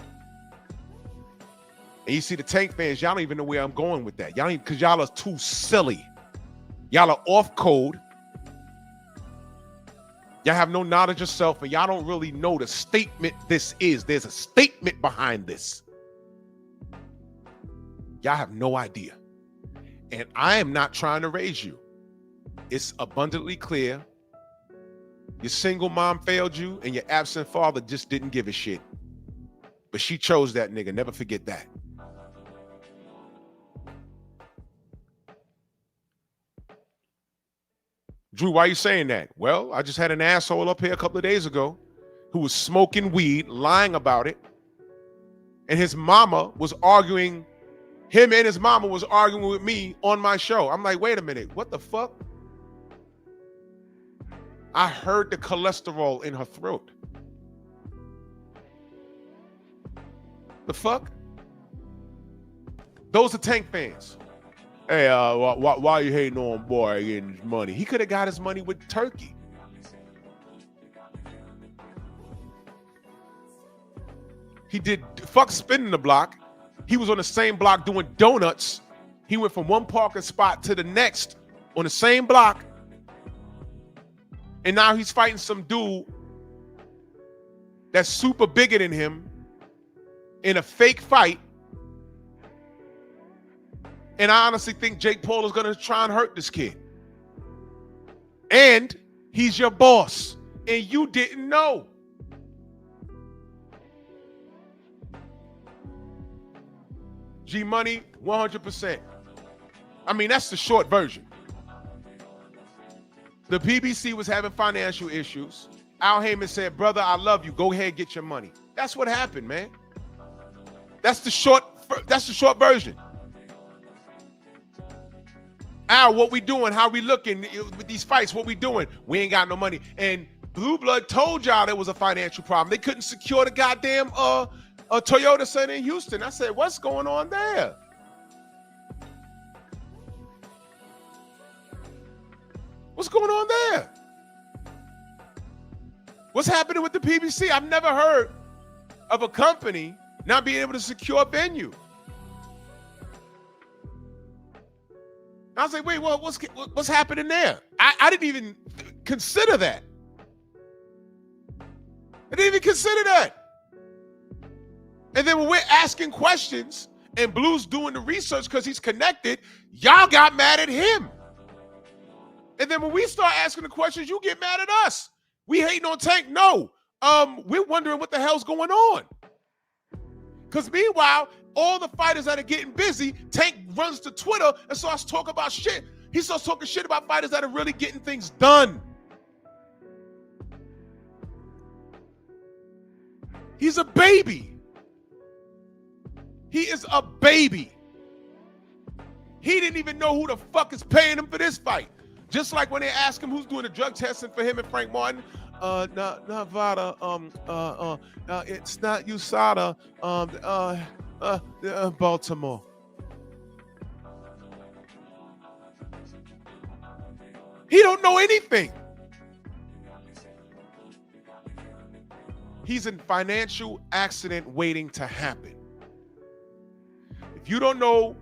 And you see the Tank fans, y'all don't even know where I'm going with that. Y'all ain't, because y'all are too silly. Y'all are off code. Y'all have no knowledge of self, and y'all don't really know the statement this is. There's a statement behind this. Y'all have no idea. And I am not trying to raise you. It's abundantly clear. Your single mom failed you, and your absent father just didn't give a shit. But she chose that nigga. Never forget that. Drew, why are you saying that? Well, I just had an asshole up here a couple of days ago who was smoking weed, lying about it. And his mama was arguing, him and his mama was arguing with me on my show. I'm like, wait a minute, what the fuck? I heard the cholesterol in her throat. The fuck? Those are Tank fans. Hey, why are you hating on boy getting his money? He could have got his money with Turki. He did fuck spinning the block. He was on the same block doing donuts. He went from one parking spot to the next on the same block. And now he's fighting some dude that's super bigger than him in a fake fight. And I honestly think Jake Paul is going to try and hurt this kid. And he's your boss. And you didn't know. G Money, 100%. I mean, that's the short version. The PBC was having financial issues. Al Heyman said, brother, I love you. Go ahead, get your money. That's what happened, man. That's the short version. Al, what we doing? How we looking with these fights? What we doing? We ain't got no money. And Blue Blood told y'all there was a financial problem. They couldn't secure the goddamn Toyota Center in Houston. I said, what's going on there? What's going on there? What's happening with the PBC? I've never heard of a company not being able to secure a venue. I was like, wait, well, what's happening there? I didn't even consider that. I didn't even consider that. And then when we're asking questions and Blue's doing the research because he's connected, y'all got mad at him. And then when we start asking the questions, you get mad at us. We hating on Tank? No. We're wondering what the hell's going on. Because meanwhile, all the fighters that are getting busy, Tank runs to Twitter and starts talking about shit. He starts talking shit about fighters that are really getting things done. He's a baby. He is a baby. He didn't even know who the fuck is paying him for this fight. Just like when they ask him who's doing the drug testing for him and Frank Martin. Nevada, it's not USADA, Baltimore. He don't know anything. He's in financial accident waiting to happen. If you don't know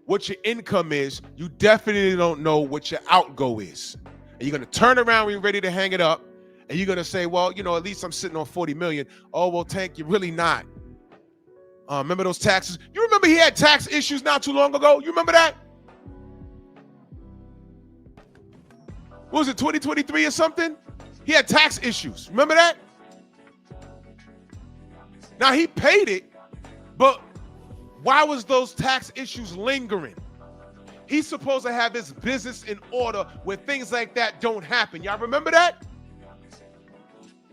what your income is, you definitely don't know what your outgo is. And you're going to turn around when you're ready to hang it up. And you're going to say, well, you know, at least I'm sitting on 40 million. Oh, well, Tank, you're really not. Remember those taxes? You remember he had tax issues not too long ago? You remember that? What was it, 2023 or something? He had tax issues. Remember that? Now, he paid it, but why was those tax issues lingering? He's supposed to have his business in order where things like that don't happen. Y'all remember that?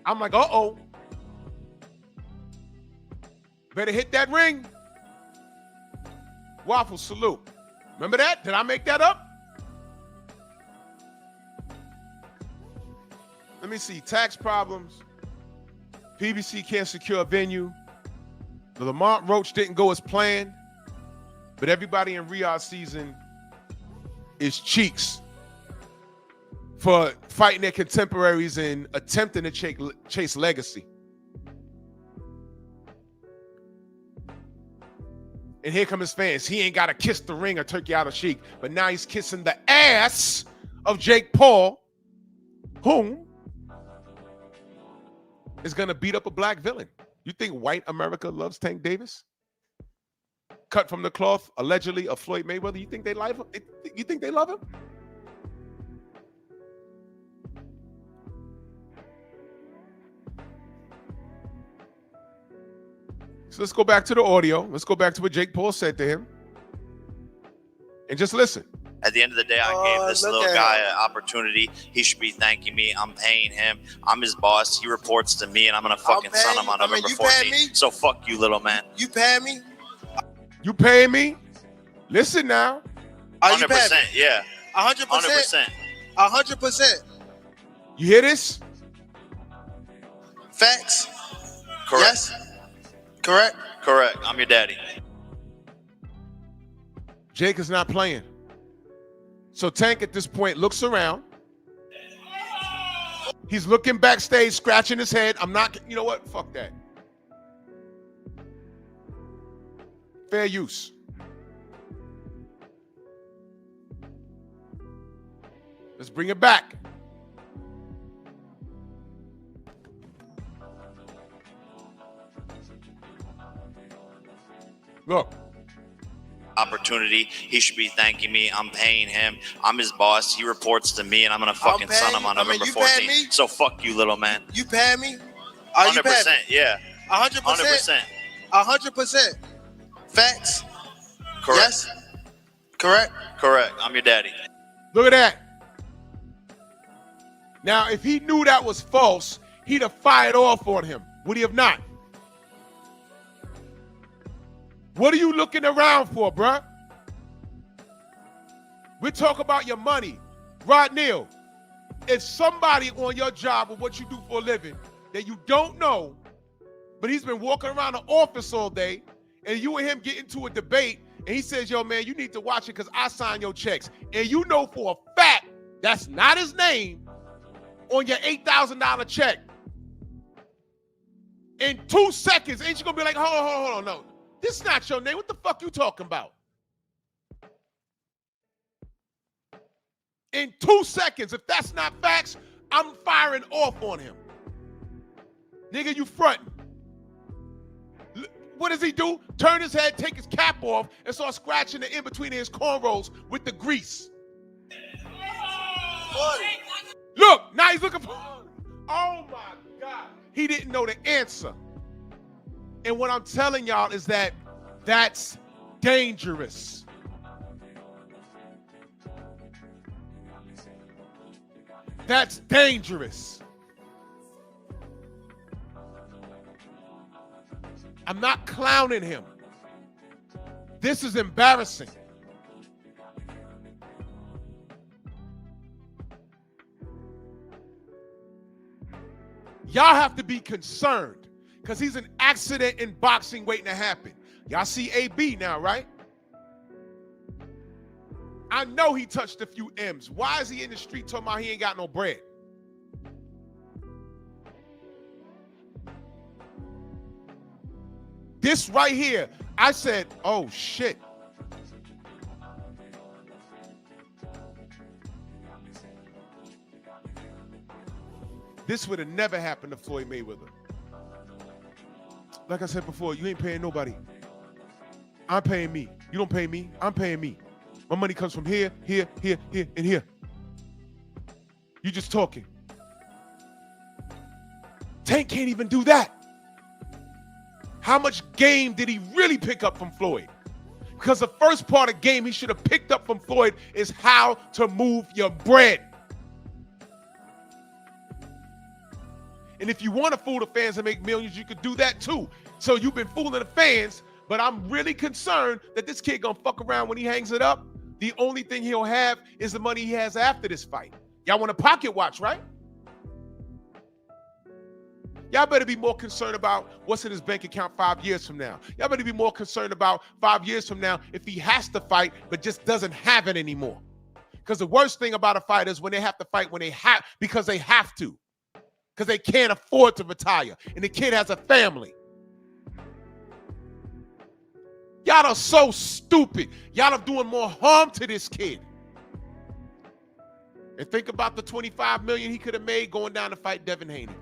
I'm like, uh-oh. Better hit that ring. Waffle, salute. Remember that? Did I make that up? Let me see. Tax problems. PBC can't secure a venue. The Lamont Roach didn't go as planned. But everybody in Riyadh season is cheeks for fighting their contemporaries and attempting to chase legacy. And here come his fans. He ain't got to kiss the ring of Turki Al-Sheikh, but now he's kissing the ass of Jake Paul, whom is going to beat up a black villain. You think white America loves Tank Davis? Cut from the cloth, allegedly, of Floyd Mayweather. You think they love him? You think they love him? So let's go back to the audio. Let's go back to what Jake Paul said to him. And just listen. At the end of the day, I gave this little guy an opportunity. He should be thanking me. I'm paying him. I'm his boss. He reports to me, and I'm going to fucking son him on November 14th. So fuck you, little man. You paying me? You paying me? Listen now. 100%, yeah. 100%. 100%. You hear this? Facts. Correct. Yes. Correct. Correct. I'm your daddy. Jake is not playing. So Tank at this point looks around. He's looking backstage, scratching his head. I'm not, you know what? Fuck that. Fair use. Let's bring it back. Look. Opportunity. He should be thanking me. I'm paying him. I'm his boss. He reports to me, and I'm gonna fucking son him on November 14th. So fuck you, little man. You paying me? 100%. Yeah. 100%. 100%. Facts. Correct. Yes. Correct. Correct. I'm your daddy. Look at that. Now, if he knew that was false, he'd have fired off on him. Would he have not? What are you looking around for, bruh? We talk about your money. Rod Neal, if somebody on your job or what you do for a living that you don't know, but he's been walking around the office all day, and you and him get into a debate, and he says, yo, man, you need to watch it because I sign your checks. And you know for a fact that's not his name on your $8,000 check. In 2 seconds, ain't you going to be like, hold on, no. This is not your name. What the fuck you talking about? In 2 seconds, if that's not facts, I'm firing off on him. Nigga, you fronting. What does he do? Turn his head, take his cap off, and start scratching the in-between his cornrows with the grease. Look, now he's looking for... Oh, my God. He didn't know the answer. And what I'm telling y'all is that that's dangerous. That's dangerous. I'm not clowning him. This is embarrassing. Y'all have to be concerned because he's an accident in boxing waiting to happen. Y'all see AB now, right? I know he touched a few M's. Why is he in the street talking about he ain't got no bread? This right here, I said, oh shit. This would have never happened to Floyd Mayweather. Like I said before, you ain't paying nobody. I'm paying me. You don't pay me, I'm paying me. My money comes from here, here, here, here, and here. You just talking. Tank can't even do that. How much game did he really pick up from Floyd? Because the first part of game he should have picked up from Floyd is how to move your bread. And if you want to fool the fans and make millions, you could do that too. So you've been fooling the fans, but I'm really concerned that this kid gonna fuck around when he hangs it up. The only thing he'll have is the money he has after this fight. Y'all want a pocket watch, right? Y'all better be more concerned about what's in his bank account 5 years from now. Y'all better be more concerned about 5 years from now if he has to fight but just doesn't have it anymore. Because the worst thing about a fight is when they have to fight when they have, because they have to. Because they can't afford to retire. And the kid has a family. Y'all are so stupid. Y'all are doing more harm to this kid. And think about the $25 million he could have made going down to fight Devin Haney.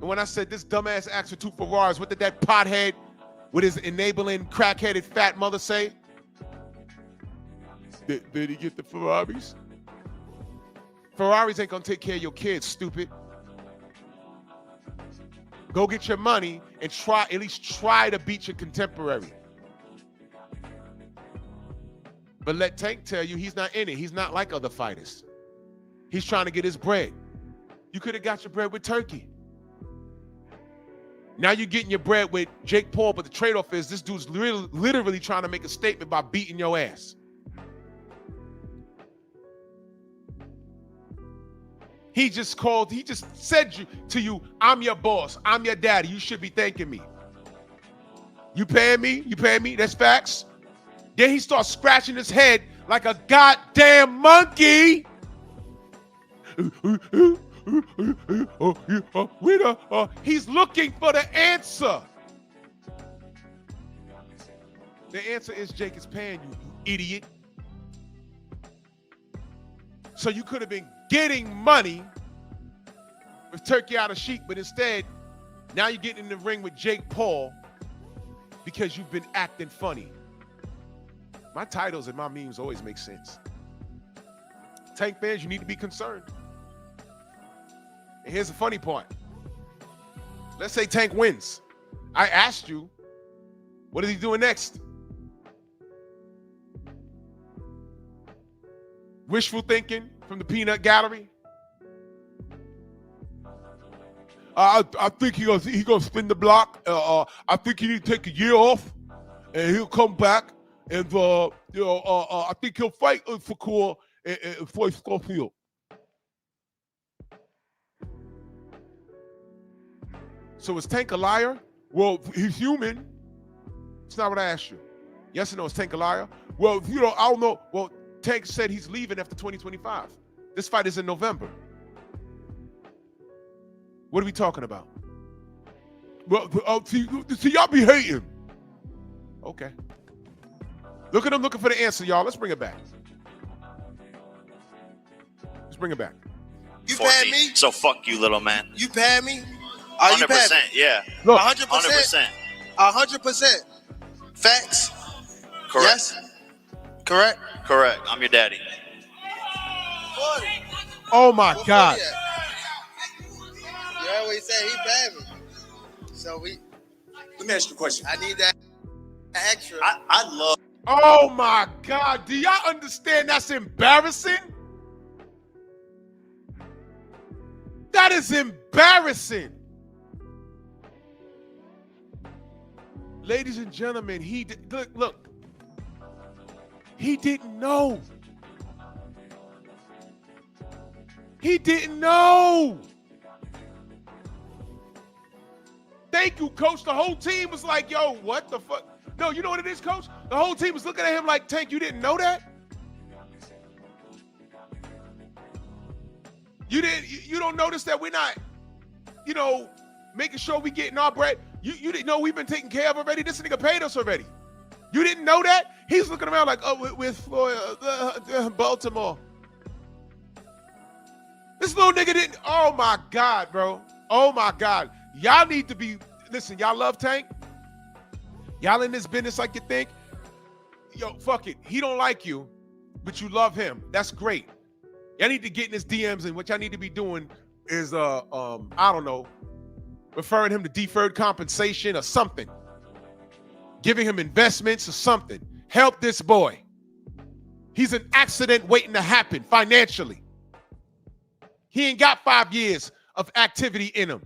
And when I said this dumbass asked for 2 Ferraris, what did that pothead with his enabling crack-headed fat mother say? Did he get the Ferraris? Ferraris ain't gonna take care of your kids, stupid. Go get your money and at least try to beat your contemporary. But let Tank tell you he's not in it. He's not like other fighters. He's trying to get his bread. You could have got your bread with Turki. Now you're getting your bread with Jake Paul, but the trade-off is this dude's literally trying to make a statement by beating your ass. He just said to you, I'm your boss, I'm your daddy, you should be thanking me. You paying me? You paying me? That's facts. Then he starts scratching his head like a goddamn monkey. He's looking for the answer. The answer is Jake is paying you, you idiot. So you could have been getting money with Turkey out of Sheik, but instead, now you're getting in the ring with Jake Paul because you've been acting funny. My titles and my memes always make sense. Tank fans, you need to be concerned. And here's the funny part. Let's say Tank wins. I asked you, what is he doing next? Wishful thinking from the peanut gallery. I think he gonna spin the block. I think he need to take a year off, and he'll come back. And I think he'll fight Fakur and Floyd Schofield. So is Tank a liar? Well, he's human. It's not what I asked you. Yes or no? Is Tank a liar? Well, I don't know. Well, Tank said he's leaving after 2025. This fight is in November. What are we talking about? Well, see, y'all be hating. Okay. Look at him looking for the answer, y'all. Let's bring it back. Let's bring it back. You pay me? So fuck you, little man. You pay me? Are you 100%, pay me? yeah. Look, 100%. 100%. Facts? Correct. Yes? Correct? Correct. I'm your daddy. 40. Oh my What God. 40 at? You heard what he said? He paid me. So let me ask you a question. I need that extra. I love. Oh my God. Do y'all understand that's embarrassing? That is embarrassing. Ladies and gentlemen, look. He didn't know. He didn't know. Thank you, coach. The whole team was like, yo, what the fuck? No, you know what it is, coach? The whole team was looking at him like, Tank, you didn't know that? You don't notice that we're not, making sure we getting our bread. You didn't know we've been taken care of already? This nigga paid us already. You didn't know that? He's looking around like, oh, with Floyd, Baltimore. This little nigga didn't. Oh my God, bro. Oh my God. Y'all need to be, listen, y'all love Tank? Y'all in this business like you think? Yo, fuck it. He don't like you, but you love him. That's great. Y'all need to get in his DMs, and what y'all need to be doing is, I don't know, referring him to deferred compensation or something. Giving him investments or something. Help this boy. He's an accident waiting to happen financially. He ain't got 5 years of activity in him.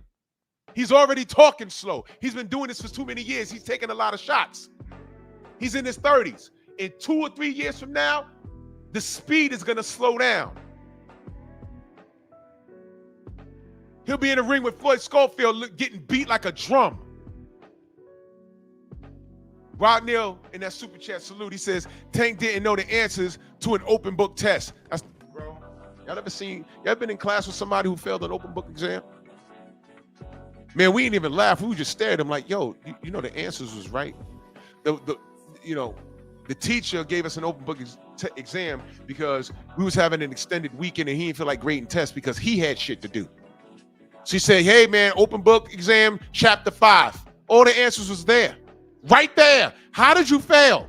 He's already talking slow. He's been doing this for too many years. He's taking a lot of shots. He's in his 30s. In 2 or 3 years from now, the speed is going to slow down. He'll be in the ring with Floyd Schofield getting beat like a drum. Rod Neal in that super chat salute, he says, Tank didn't know the answers to an open book test. Bro, y'all been in class with somebody who failed an open book exam? Man, we didn't even laugh. We just stared at him like, yo, you know the answers was right. The teacher gave us an open book exam because we was having an extended weekend and he didn't feel like grading tests because he had shit to do. So he said, hey man, open book exam, chapter 5. All the answers was there. Right there. How did you fail?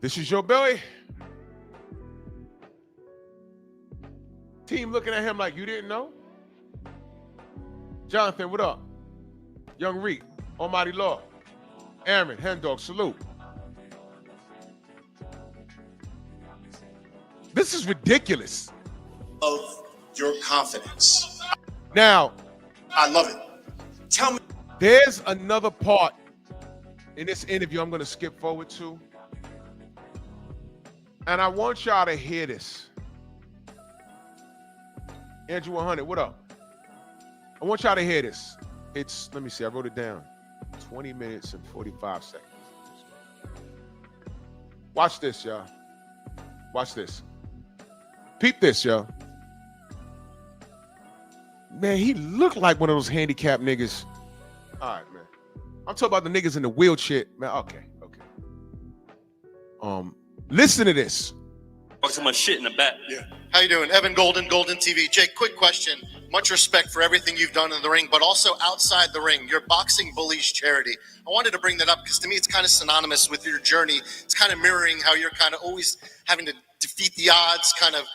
This is your Billy. Team looking at him like, you didn't know? Jonathan, what up? Young Reek, Almighty Law. Aaron, Hen Dog, salute. This is ridiculous. Of your confidence. Now, I love it. Tell me. There's another part in this interview I'm going to skip forward to. And I want y'all to hear this. Andrew 100, what up? I want y'all to hear this. It's, let me see, I wrote it down. 20 minutes and 45 seconds. Watch this, y'all. Watch this. Peep this, y'all. Man, he looked like one of those handicapped niggas. All right, man. I'm talking about the niggas in the wheelchair. Man, okay. Listen to this. Talk so much shit in the back. Yeah. How you doing? Evan Golden, Golden TV. Jake, quick question. Much respect for everything you've done in the ring, but also outside the ring, your Boxing Bullies charity. I wanted to bring that up because to me it's kind of synonymous with your journey. It's kind of mirroring how you're kind of always having to defeat the odds, kind of,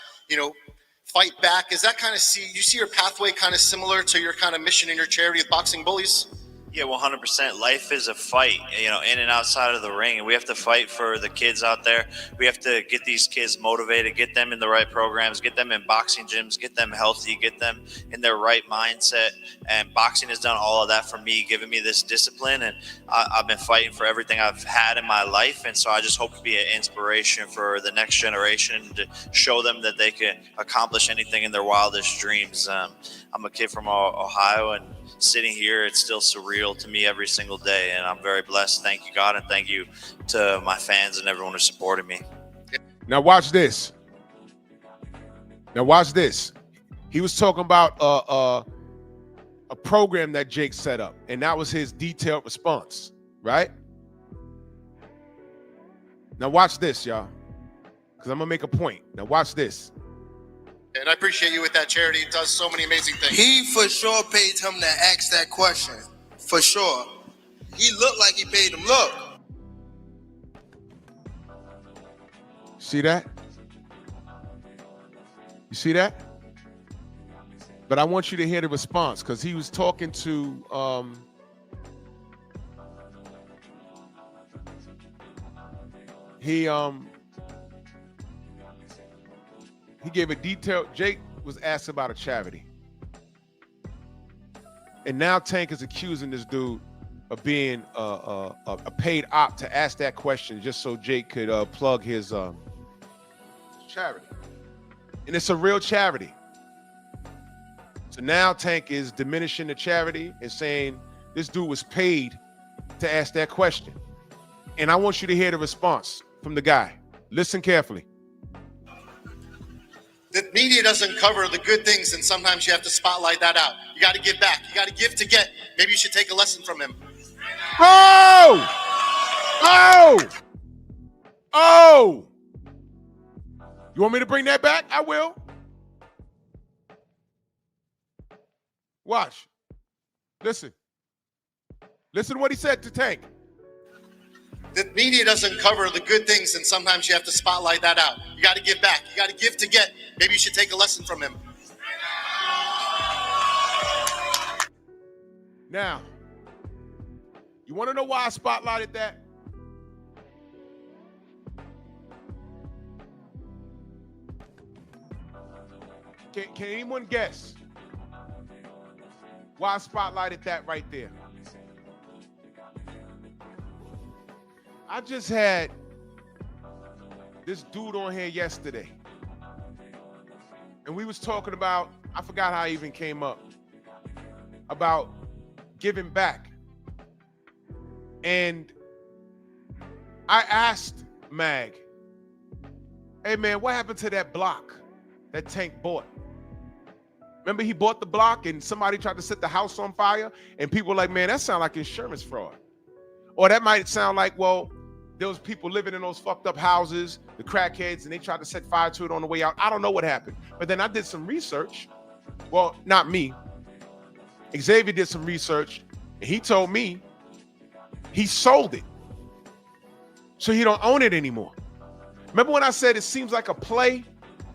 fight back. Is that kind of you see your pathway kind of similar to your kind of mission in your charity with Boxing Bullies? Yeah, 100%. Life is a fight, in and outside of the ring. And we have to fight for the kids out there. We have to get these kids motivated, get them in the right programs, get them in boxing gyms, get them healthy, get them in their right mindset. And boxing has done all of that for me, giving me this discipline. And I've been fighting for everything I've had in my life. And so I just hope to be an inspiration for the next generation to show them that they can accomplish anything in their wildest dreams. I'm a kid from Ohio, and sitting here, it's still surreal to me every single day, and I'm very blessed. Thank you, God, and thank you to my fans and everyone who supported me. Now watch this. He was talking about a program that Jake set up, and that was his detailed response, right? Now watch this, y'all, because I'm gonna make a point. Now watch this. And I appreciate you with that charity. It does so many amazing things. He for sure paid him to ask that question. For sure. He looked like he paid him. Look. See that? You see that? But I want you to hear the response, because he was talking to he gave a detailed. Jake was asked about a charity, and now Tank is accusing this dude of being a paid op to ask that question just so Jake could plug his charity, and it's a real charity. So now Tank is diminishing the charity and saying this dude was paid to ask that question, and I want you to hear the response from the guy. Listen carefully. The media doesn't cover the good things, and sometimes you have to spotlight that out. You got to give back. You got to give to get. Maybe you should take a lesson from him. Oh! You want me to bring that back? I will. Watch. Listen to what he said to Tank. The media doesn't cover the good things, and sometimes you have to spotlight that out. You got to give back. You got to give to get. Maybe you should take a lesson from him. Now, you want to know why I spotlighted that? Can anyone guess why I spotlighted that right there? I just had this dude on here yesterday, and we was talking about, I forgot how it even came up, about giving back. And I asked Mag, hey man, what happened to that block that Tank bought? Remember he bought the block and somebody tried to set the house on fire, and people were like, man, that sounds like insurance fraud. Or that might sound like, well, there was people living in those fucked up houses, the crackheads, and they tried to set fire to it on the way out. I don't know what happened. But then I did some research. Well, not me. Xavier did some research, and he told me he sold it. So he don't own it anymore. Remember when I said it seems like a play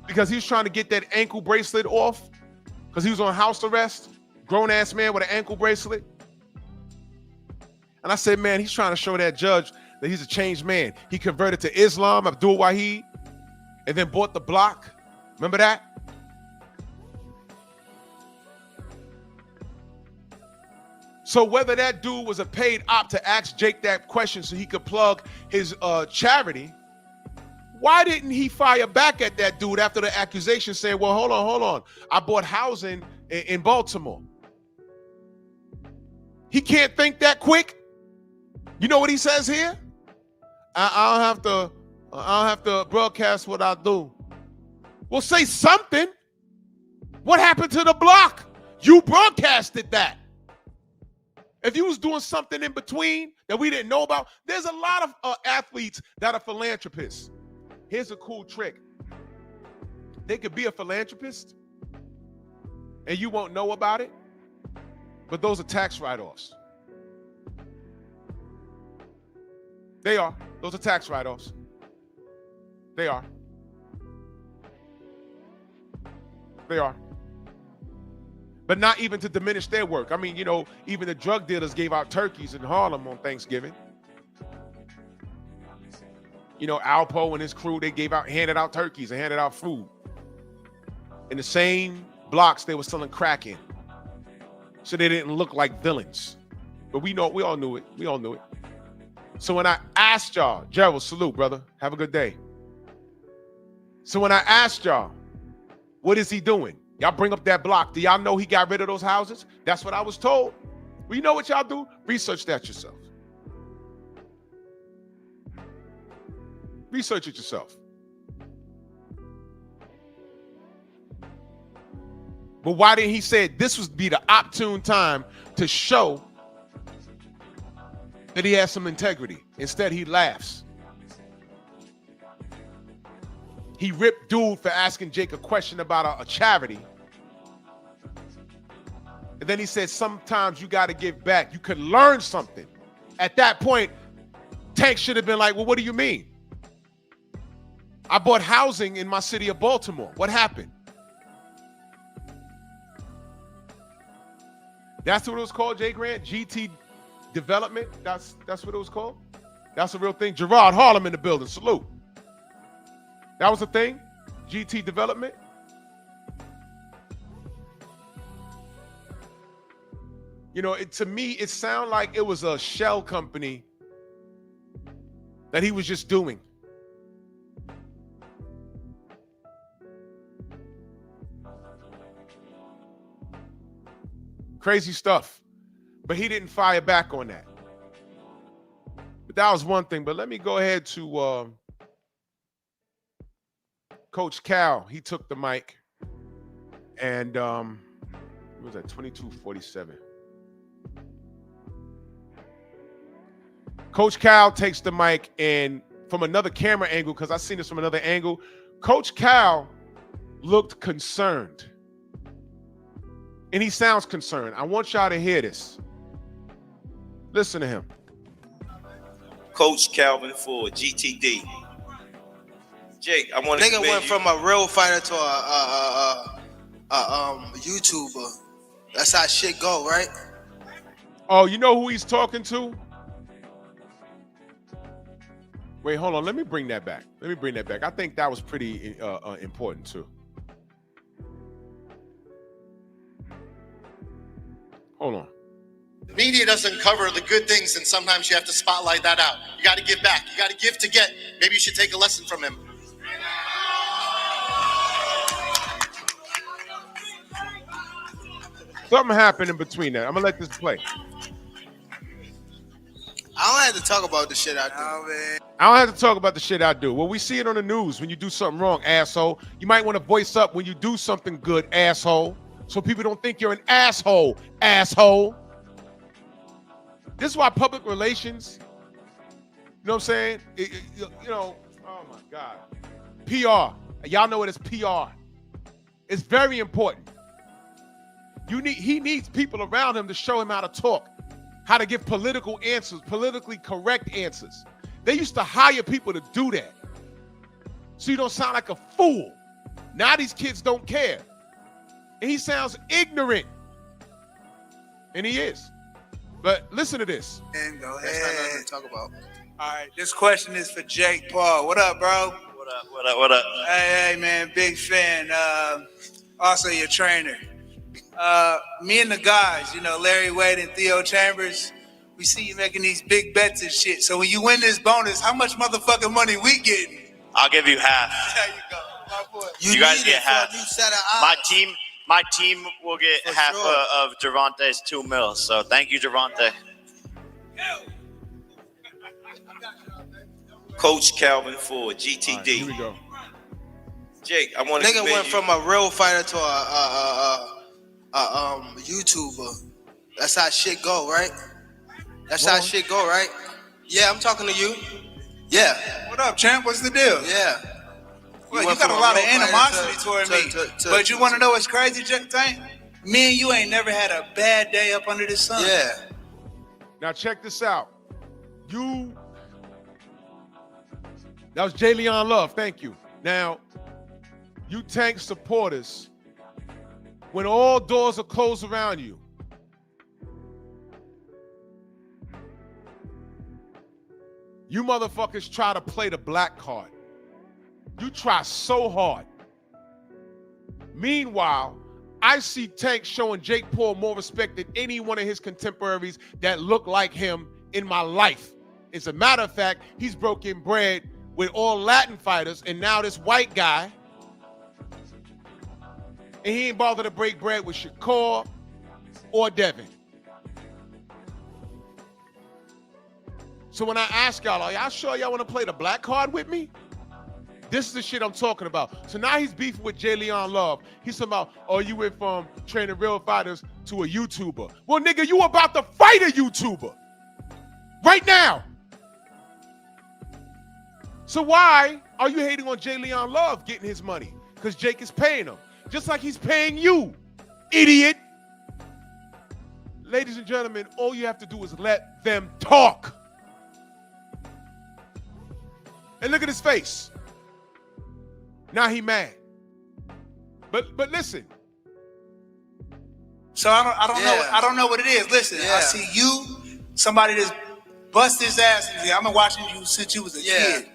because he was trying to get that ankle bracelet off because he was on house arrest, grown-ass man with an ankle bracelet? And I said, man, he's trying to show that judge that he's a changed man. He converted to Islam, Abdul Wahid, and then bought the block. Remember that? So whether that dude was a paid op to ask Jake that question so he could plug his charity, why didn't he fire back at that dude after the accusation saying, well, hold on. I bought housing in Baltimore. He can't think that quick. You know what he says here? I don't have to I don't have to broadcast what I do. Well, say something. What happened to the block? You broadcasted that. If you was doing something in between that we didn't know about, there's a lot of athletes that are philanthropists. Here's a cool trick. They could be a philanthropist and you won't know about it, but those are tax write-offs. They are. Those are tax write-offs. They are. They are. But not even to diminish their work. I mean, you know, even the drug dealers gave out turkeys in Harlem on Thanksgiving. You know, Alpo and his crew, they handed out turkeys and handed out food. In the same blocks they were selling crack in. So they didn't look like villains. But we all knew it. We all knew it. So when I asked y'all, Gerald, salute, brother. Have a good day. So when I asked y'all, what is he doing? Y'all bring up that block. Do y'all know he got rid of those houses? That's what I was told. Well, you know what y'all do? Research that yourself. Research it yourself. But why didn't he say this would be the opportune time to show that he has some integrity? Instead, he laughs. He ripped dude for asking Jake a question about a charity. And then he said, sometimes you got to give back. You could learn something. At that point, Tank should have been like, well, what do you mean? I bought housing in my city of Baltimore. What happened? That's what it was called, Jay Grant? GT Development? That's what it was called? That's a real thing. Gerard Harlem in the building. Salute. That was a thing? GT Development? You know, to me, it sounded like it was a shell company that he was just doing. Crazy stuff. But he didn't fire back on that. But that was one thing. But let me go ahead to Coach Cal. He took the mic. And what was that? 22:47. Coach Cal takes the mic, and from another camera angle, because I've seen this from another angle, Coach Cal looked concerned. And he sounds concerned. I want y'all to hear this. Listen to him. Coach Calvin Ford, GTD. Jake, I want to. Nigga went from a real fighter to a YouTuber. That's how shit go, right? Oh, you know who he's talking to? Wait, hold on. Let me bring that back. I think that was pretty important too. Hold on. Media doesn't cover the good things, and sometimes you have to spotlight that out. You got to give back. You got to give to get. Maybe you should take a lesson from him. Something happened in between that. I'm gonna let this play. I don't have to talk about the shit I do. I don't have to talk about the shit I do. Well, we see it on the news when you do something wrong, asshole. You might want to voice up when you do something good, asshole, so people don't think you're an asshole, asshole. This is why public relations, you know what I'm saying? Oh my God. PR. Y'all know what it's PR. It's very important. He needs people around him to show him how to talk, how to give political answers, politically correct answers. They used to hire people to do that, so you don't sound like a fool. Now these kids don't care. And he sounds ignorant. And he is. But listen to this. And go ahead. That's not nothing to talk about. All right, this question is for Jake Paul. What up, bro? What up? Hey, man, big fan. Also your trainer. Me and the guys, Larry Wade and Theo Chambers, we see you making these big bets and shit. So when you win this bonus, how much motherfucking money we getting? I'll give you half. There you go. My boy. You guys get half. New set of My team will get For half sure. of Gervonta's $2 million. So thank you, Gervonta. Coach Calvin Ford, All GTD. right, here we go. Jake, I want to Nigga went from a real fighter to a YouTuber. That's how shit go, right? That's how shit go, right? Yeah, I'm talking to you. Yeah, What up, champ? What's the deal? yeah. Well, you went got from a lot of real fighter animosity to- toward to- me. to- But you want to know what's crazy, Tank? Me and you ain't never had a bad day up under the sun. Yeah. Now check this out. That was Jayon Love. Thank you. Now, you Tank supporters, when all doors are closed around you, you motherfuckers try to play the black card. You try so hard. Meanwhile, I see Tank showing Jake Paul more respect than any one of his contemporaries that look like him in my life. As a matter of fact, he's broken bread with all Latin fighters, and now this white guy, and he ain't bothered to break bread with Shakur or Devin. So when I ask y'all, are y'all sure y'all want to play the black card with me? This is the shit I'm talking about. So now he's beefing with Jayon Love. He's talking about, oh, you went from training real fighters to a YouTuber. Well, nigga, you about to fight a YouTuber right now. So why are you hating on Jayon Love getting his money? Because Jake is paying him. Just like he's paying you, idiot. Ladies and gentlemen, all you have to do is let them talk. And look at his face. Now he mad. But listen. So I don't know what it is. Listen, I see you, somebody that's bust his ass. I've been watching you since you was a kid.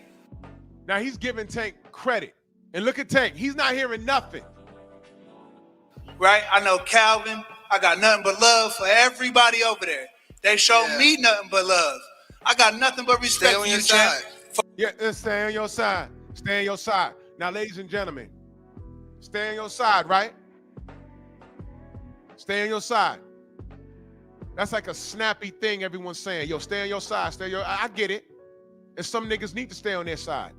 Now he's giving Tank credit. And look at Tank. He's not hearing nothing. Right? I know Calvin. I got nothing but love for everybody over there. They show me nothing but love. I got nothing but respect Stay on for your you, side. champ. Yeah, let's stay on your side. Stay on your side. Now, ladies and gentlemen, stay on your side, right? Stay on your side. That's like a snappy thing everyone's saying. Yo, stay on your side. Stay on your. I get it. And some niggas need to stay on their side.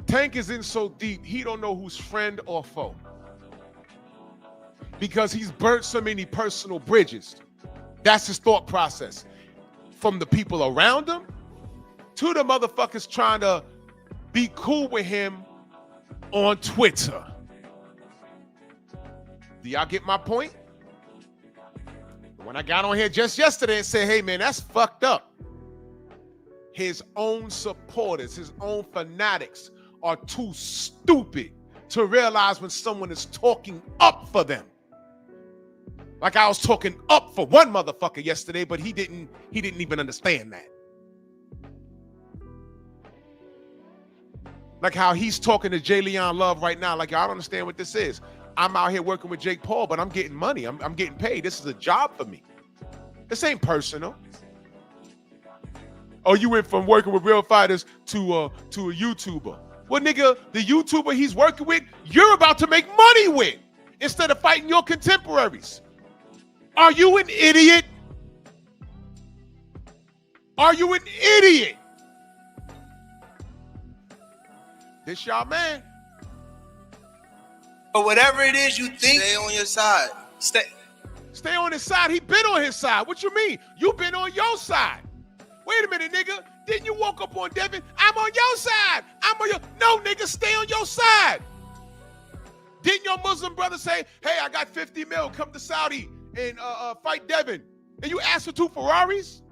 Tank is in so deep, he don't know who's friend or foe. Because he's burnt so many personal bridges. That's his thought process. From the people around him to the motherfuckers trying to be cool with him on Twitter. Do y'all get my point? When I got on here just yesterday and said, hey man, that's fucked up. His own supporters, his own fanatics are too stupid to realize when someone is talking up for them. Like I was talking up for one motherfucker yesterday, but he didn't even understand that. Like how he's talking to Jayon Love right now. Like, I don't understand what this is. I'm out here working with Jake Paul, but I'm getting money. I'm getting paid. This is a job for me. This ain't personal. Oh, you went from working with real fighters to a YouTuber. Well, nigga, the YouTuber he's working with, you're about to make money with instead of fighting your contemporaries. Are you an idiot? Are you an idiot? This y'all man. But whatever it is you think, Stay on your side. Stay on his side. He been on his side. What you mean? You been on your side. Wait a minute, nigga. Didn't you woke up on Devin? I'm on your side. I'm on your... No, nigga, stay on your side. Didn't your Muslim brother say, hey, I got 50 mil, come to Saudi and fight Devin? And you asked for 2 Ferraris?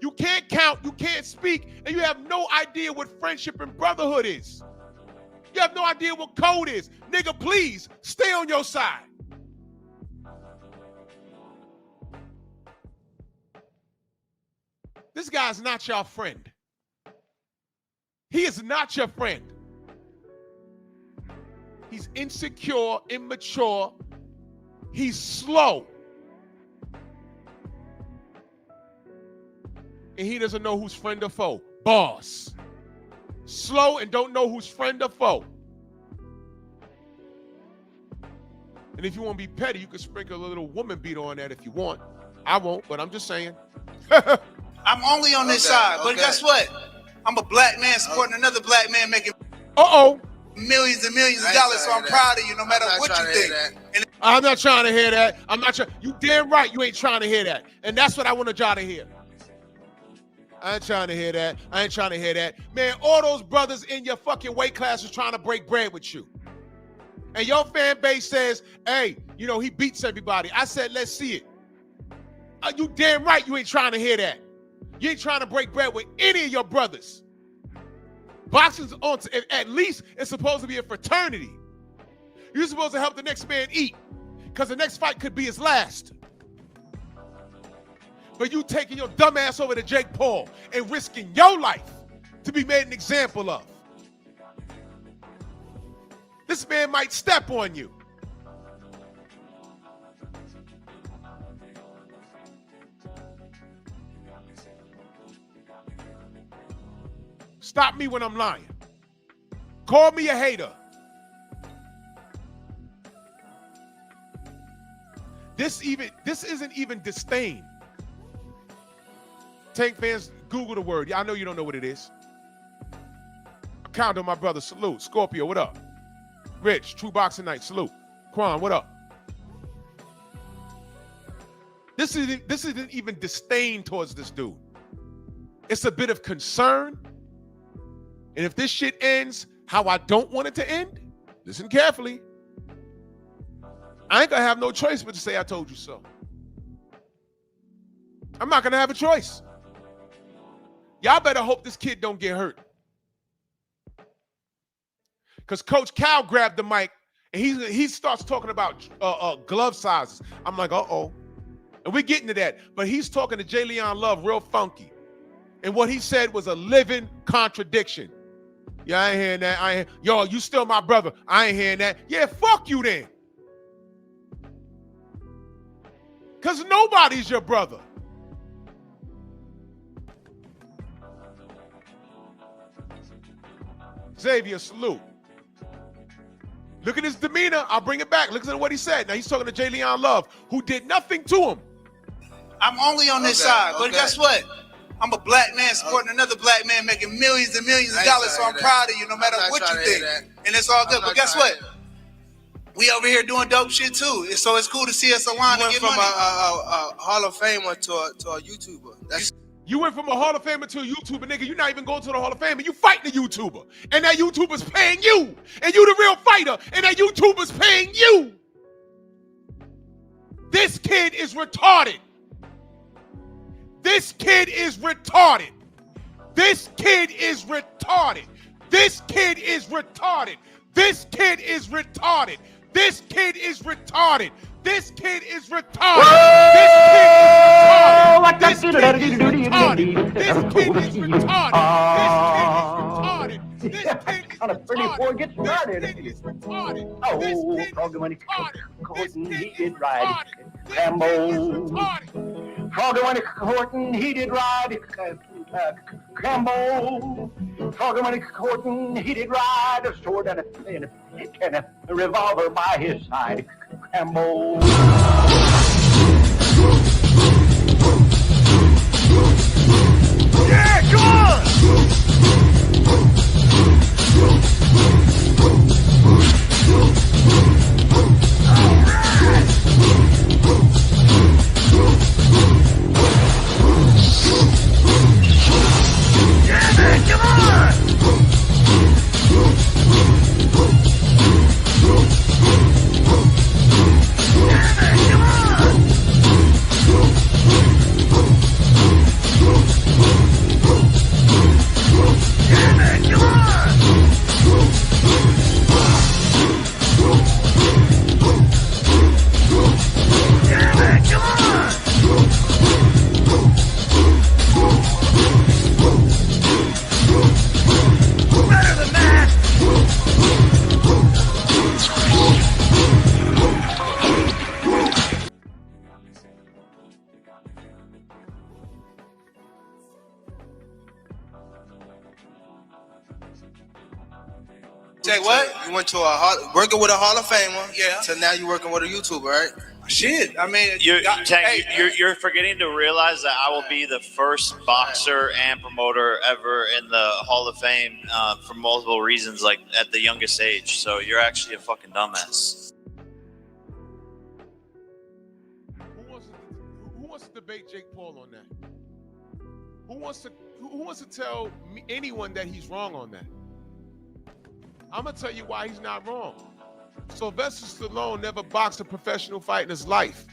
You can't count, you can't speak, and you have no idea what friendship and brotherhood is. You have no idea what code is. Nigga, please, stay on your side. This guy's not your friend. He is not your friend. He's insecure, immature. He's slow. And he doesn't know who's friend or foe. Boss. Slow and don't know who's friend or foe. And if you want to be petty, you can sprinkle a little woman beat on that if you want. I won't, but I'm just saying. I'm only on this side, but guess what? I'm a black man supporting another black man making millions and millions of dollars, so I'm proud of you no matter what you think. I'm not trying to hear that. I'm not trying. You damn right you ain't trying to hear that. And that's what I wanted y'all to hear. I ain't trying to hear that. I ain't trying to hear that. Man, all those brothers in your fucking weight class is trying to break bread with you. And your fan base says, hey, you know, he beats everybody. I said, let's see it. You damn right you ain't trying to hear that. You ain't trying to break bread with any of your brothers. Boxing's on, at least it's supposed to be a fraternity. You're supposed to help the next man eat because the next fight could be his last. But you taking your dumb ass over to Jake Paul and risking your life to be made an example of. This man might step on you. Stop me when I'm lying. Call me a hater. This isn't even disdain. Tank fans, Google the word. I know you don't know what it is. Count on my brother. Salute. Scorpio, what up? Rich, True Boxing Night. Salute. Quan, what up? This isn't even disdain towards this dude. It's a bit of concern. And if this shit ends how I don't want it to end, listen carefully. I ain't gonna have no choice but to say I told you so. I'm not gonna have a choice. Y'all better hope this kid don't get hurt. Because Coach Cal grabbed the mic and he starts talking about glove sizes. I'm like, uh-oh. And we're getting to that. But he's talking to Jayon Love real funky. And what he said was a living contradiction. Yeah, I ain't hearing that. Yo, you still my brother. I ain't hearing that. Yeah, fuck you then. Because nobody's your brother. Xavier, salute. Look at his demeanor. I'll bring it back. Look at what he said. Now he's talking to Jayon Love, who did nothing to him. I'm only on this side, but guess what? I'm a black man supporting another black man making millions and millions of dollars, so I'm proud of you no matter what you think. And it's all good. But guess what? We over here doing dope shit too. So it's cool to see us align and get money. From a Hall of Famer to a YouTuber. You went from a Hall of Famer to a YouTuber, nigga. You're not even going to the Hall of Fame, and you fighting a YouTuber. And that YouTuber's paying you. And you the real fighter, and that YouTuber's paying you. This kid is retarded. This kid is retarded. This kid is retarded. This kid is retarded. This kid is retarded. This kid is retarded. This kid is retarded. This kid is retarded. This kid is retarded. This kid is retarded. This kid is retarded. On a 34 get started. This kid is retarded. Oh, Froggy when he Horton, he did ride. Crambo. Froggy when he Horton, he did ride. Crambo. Froggy when he Horton, he did ride. A sword and a revolver by his side. Crambo. Yeah, come on! Yeah, man, come on! Say what? You went to working with a Hall of Famer. Yeah. So now you're working with a YouTuber, right? Shit, I mean, You're forgetting to realize that I will be the first boxer and promoter ever in the Hall of Fame for multiple reasons, like at the youngest age. So you're actually a fucking dumbass. Who wants to debate Jake Paul on that? Who wants to tell anyone that he's wrong on that? I'm gonna tell you why he's not wrong. Sylvester Stallone never boxed a professional fight in his life,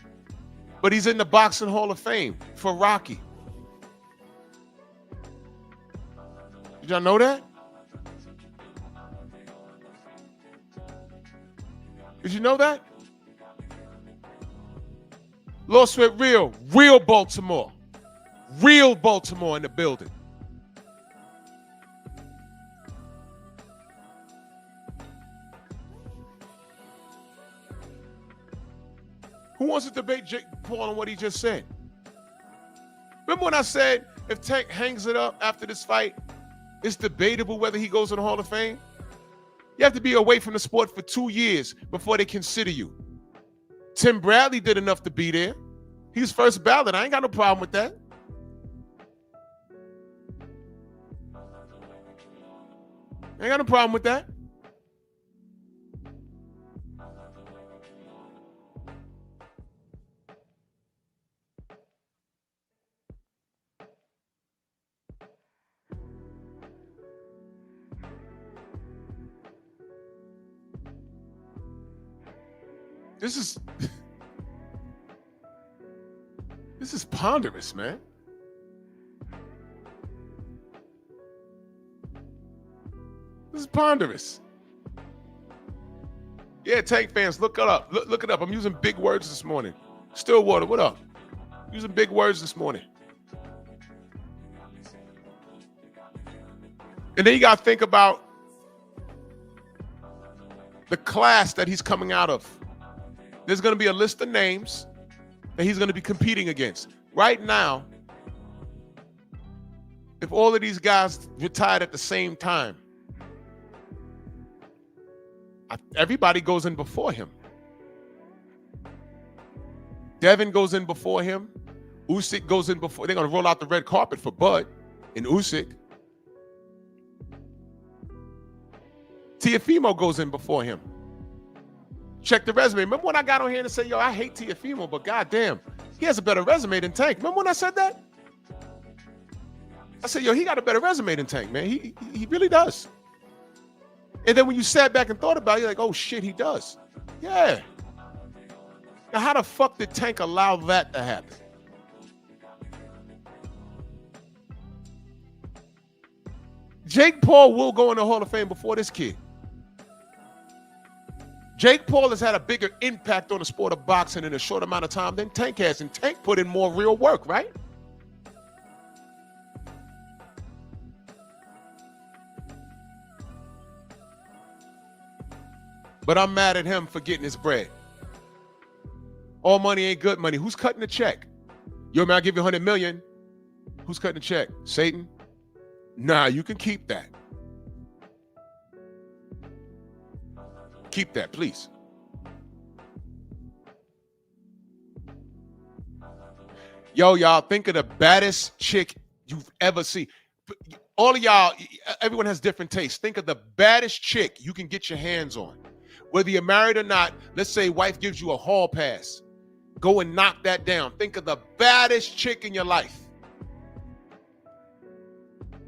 but he's in the Boxing Hall of Fame for Rocky. Did y'all know that? Did you know that? Lost with real Baltimore. Real Baltimore in the building. Who wants to debate Jake Paul on what he just said? Remember when I said if Tank hangs it up after this fight, it's debatable whether he goes in the Hall of Fame? You have to be away from the sport for 2 years before they consider you. Tim Bradley did enough to be there. He's first ballot. I ain't got no problem with that. I ain't got no problem with that. This is ponderous, man. This is ponderous. Yeah, Tank fans, look it up. Look it up. I'm using big words this morning. Stillwater, what up? Using big words this morning. And then you got to think about the class that he's coming out of. There's going to be a list of names that he's going to be competing against. Right now, if all of these guys retired at the same time, everybody goes in before him. Devin goes in before him. Usyk goes in before. They're going to roll out the red carpet for Bud and Usyk. Teofimo goes in before him. Check the resume. Remember when I got on here and said, yo, I hate Teofimo, but goddamn, he has a better resume than Tank. Remember when I said that? I said, yo, he got a better resume than Tank, man. He really does. And then when you sat back and thought about it, you're like, oh shit, he does. Yeah. Now how the fuck did Tank allow that to happen? Jake Paul will go in the Hall of Fame before this kid. Jake Paul has had a bigger impact on the sport of boxing in a short amount of time than Tank has, and Tank put in more real work, right? But I'm mad at him for getting his bread. All money ain't good money. Who's cutting the check? Yo, man, I'll give you $100 million. Who's cutting the check? Satan? Nah, you can keep that. Keep that, please. Yo, y'all, think of the baddest chick you've ever seen. All of y'all, everyone has different tastes. Think of the baddest chick you can get your hands on. Whether you're married or not, let's say wife gives you a hall pass. Go and knock that down. Think of the baddest chick in your life.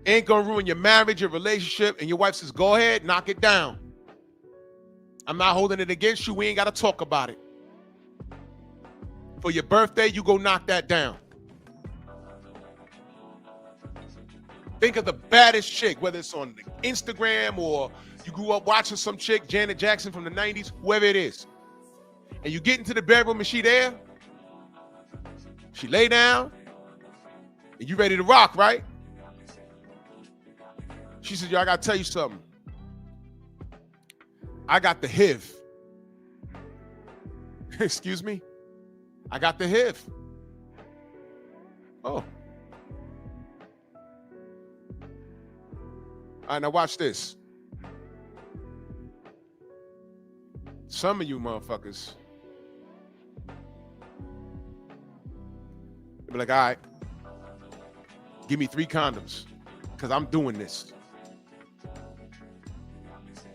Ain't gonna ruin your marriage, your relationship, and your wife says, go ahead, knock it down. I'm not holding it against you. We ain't got to talk about it. For your birthday, you go knock that down. Think of the baddest chick, whether it's on Instagram or you grew up watching some chick, Janet Jackson from the 90s, whoever it is. And you get into the bedroom and she there. She lay down and you ready to rock, right? She said, yo, I got to tell you something. I got the HIV. Excuse me? I got the HIV. Oh. All right, now watch this. Some of you motherfuckers be like, all right, give me 3 condoms because I'm doing this.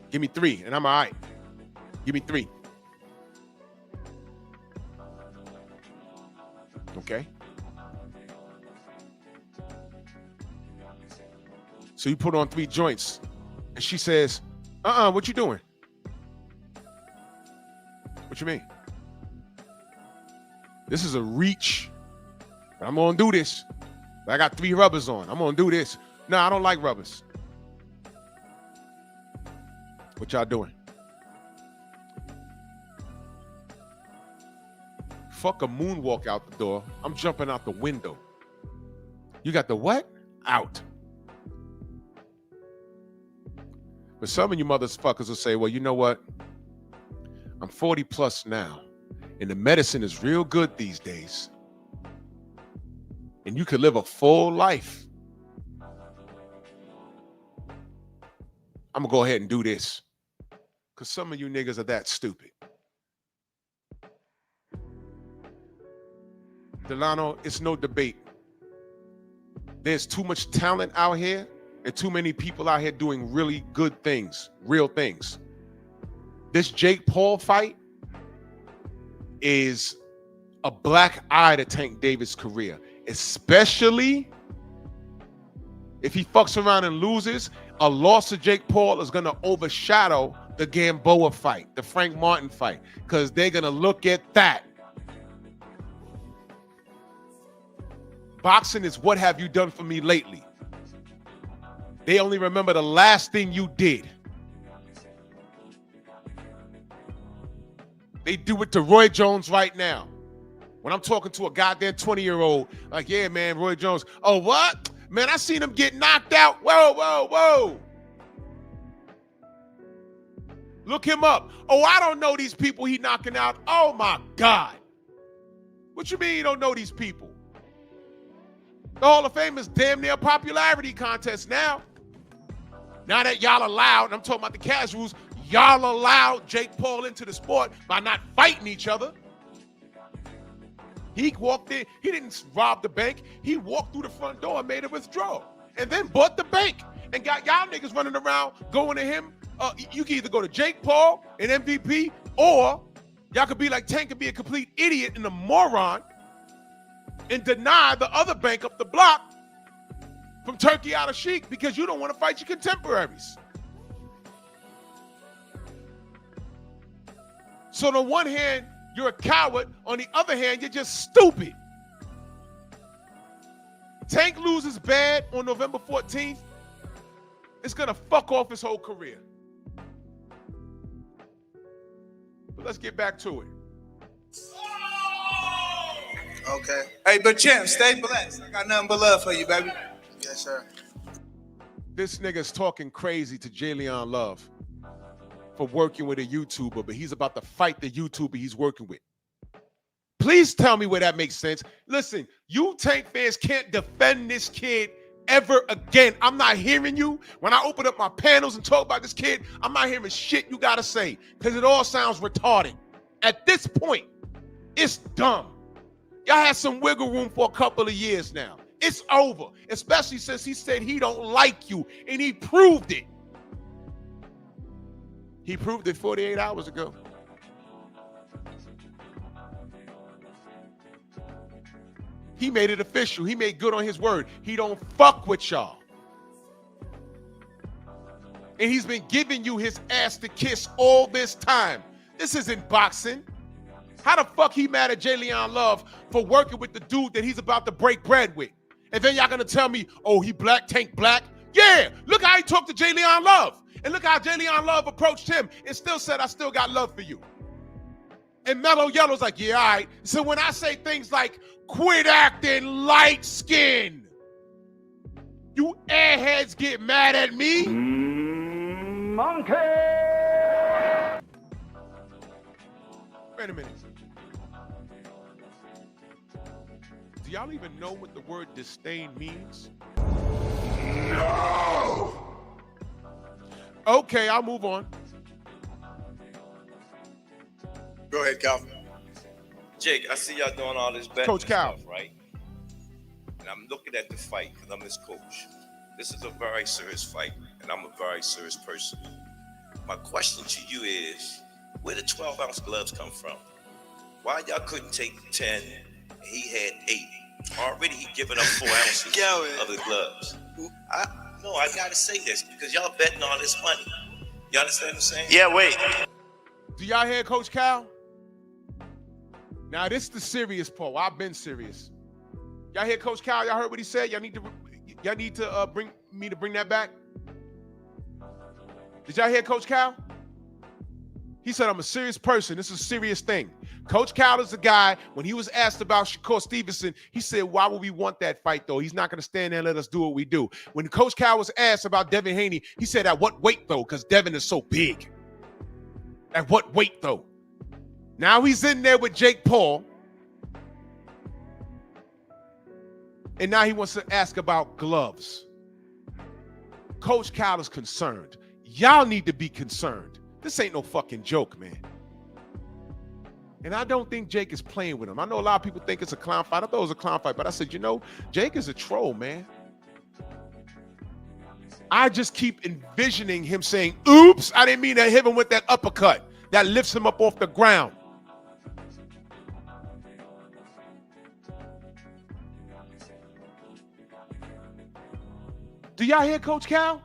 Give me 3 and I'm all right. Give me 3. Okay. So you put on 3 joints and she says, what you doing? What you mean? This is a reach. I'm gonna do this. I got 3 rubbers on. I'm gonna do this. No, I don't like rubbers. What y'all doing? Fuck a moonwalk out the door. I'm jumping out the window. You got the what? Out. But some of you motherfuckers will say, well, you know what? I'm 40 plus now, and the medicine is real good these days. And you could live a full life. I'm gonna go ahead and do this. Because some of you niggas are that stupid. Delano, it's no debate. There's too much talent out here and too many people out here doing really good things, real things. This Jake Paul fight is a black eye to Tank Davis' career, especially if he fucks around and loses. A loss to Jake Paul is going to overshadow the Gamboa fight, the Frank Martin fight, because they're going to look at that. Boxing is what have you done for me lately. They only remember the last thing you did. They do it to Roy Jones right now. When I'm talking to a goddamn 20-year-old, like, yeah, man, Roy Jones. Oh, what? Man, I seen him get knocked out. Whoa, whoa, whoa. Look him up. Oh, I don't know these people he knocking out. Oh, my God. What you mean you don't know these people? The Hall of Fame is damn near a popularity contest now. Now that y'all allowed, and I'm talking about the casuals, y'all allowed Jake Paul into the sport by not fighting each other. He walked in, he didn't rob the bank. He walked through the front door and made a withdrawal and then bought the bank and got y'all niggas running around going to him. You can either go to Jake Paul, an MVP, or y'all could be like Tank and be a complete idiot and a moron and deny the other bank up the block from Turkey out of Sheik because you don't want to fight your contemporaries. So on the one hand, you're a coward. On the other hand, you're just stupid. Tank loses bad on November 14th. It's going to fuck off his whole career. But let's get back to it. Okay. Hey, but champ, stay blessed. I got nothing but love for you, baby. Yes, sir. This nigga's talking crazy to Jayon Love for working with a YouTuber, but he's about to fight the YouTuber he's working with. Please tell me where that makes sense. Listen, you Tank fans can't defend this kid ever again. I'm not hearing you. When I open up my panels and talk about this kid, I'm not hearing shit you gotta say because it all sounds retarded. At this point, it's dumb. Y'all had some wiggle room for a couple of years now. It's over, especially since he said he don't like you, and he proved it. He proved it 48 hours ago. He made it official. He made good on his word. He don't fuck with y'all. And he's been giving you his ass to kiss all this time. This isn't boxing. How the fuck he mad at Jayon Love for working with the dude that he's about to break bread with? And then y'all gonna tell me, oh, he black, Tank black? Yeah, look how he talked to Jayon Love. And look how Jayon Love approached him and still said, I still got love for you. And Mellow Yellow's like, yeah, all right. So when I say things like, quit acting light skin, you airheads get mad at me? Monkey! Wait a minute. Do y'all even know what the word disdain means? No! Okay, I'll move on. Go ahead, Calvin. Jake, I see y'all doing all this betting Coach Cal. stuff, right? I'm looking at the fight because I'm his coach. This is a very serious fight, and I'm a very serious person. My question to you is, where did 12-ounce gloves come from? Why y'all couldn't take 10? He had 8. Already he given up 4 ounces of the gloves. I gotta say this because y'all betting all this money. You understand what I'm saying? Yeah, wait. Do y'all hear Coach Cal? Now this is the serious part. I've been serious. Y'all hear Coach Cal? Y'all heard what he said? Y'all need to bring that back. Did y'all hear Coach Cal? He said, I'm a serious person. This is a serious thing. Coach Cal is the guy, when he was asked about Shakur Stevenson, he said, why would we want that fight, though? He's not going to stand there and let us do what we do. When Coach Cal was asked about Devin Haney, he said, at what weight, though? Because Devin is so big. At what weight, though? Now he's in there with Jake Paul. And now he wants to ask about gloves. Coach Cal is concerned. Y'all need to be concerned. This ain't no fucking joke, man. And I don't think Jake is playing with him. I know a lot of people think it's a clown fight. I thought it was a clown fight, but I said, Jake is a troll, man. I just keep envisioning him saying, oops, I didn't mean to hit him with that uppercut that lifts him up off the ground. Do y'all hear Coach Cal?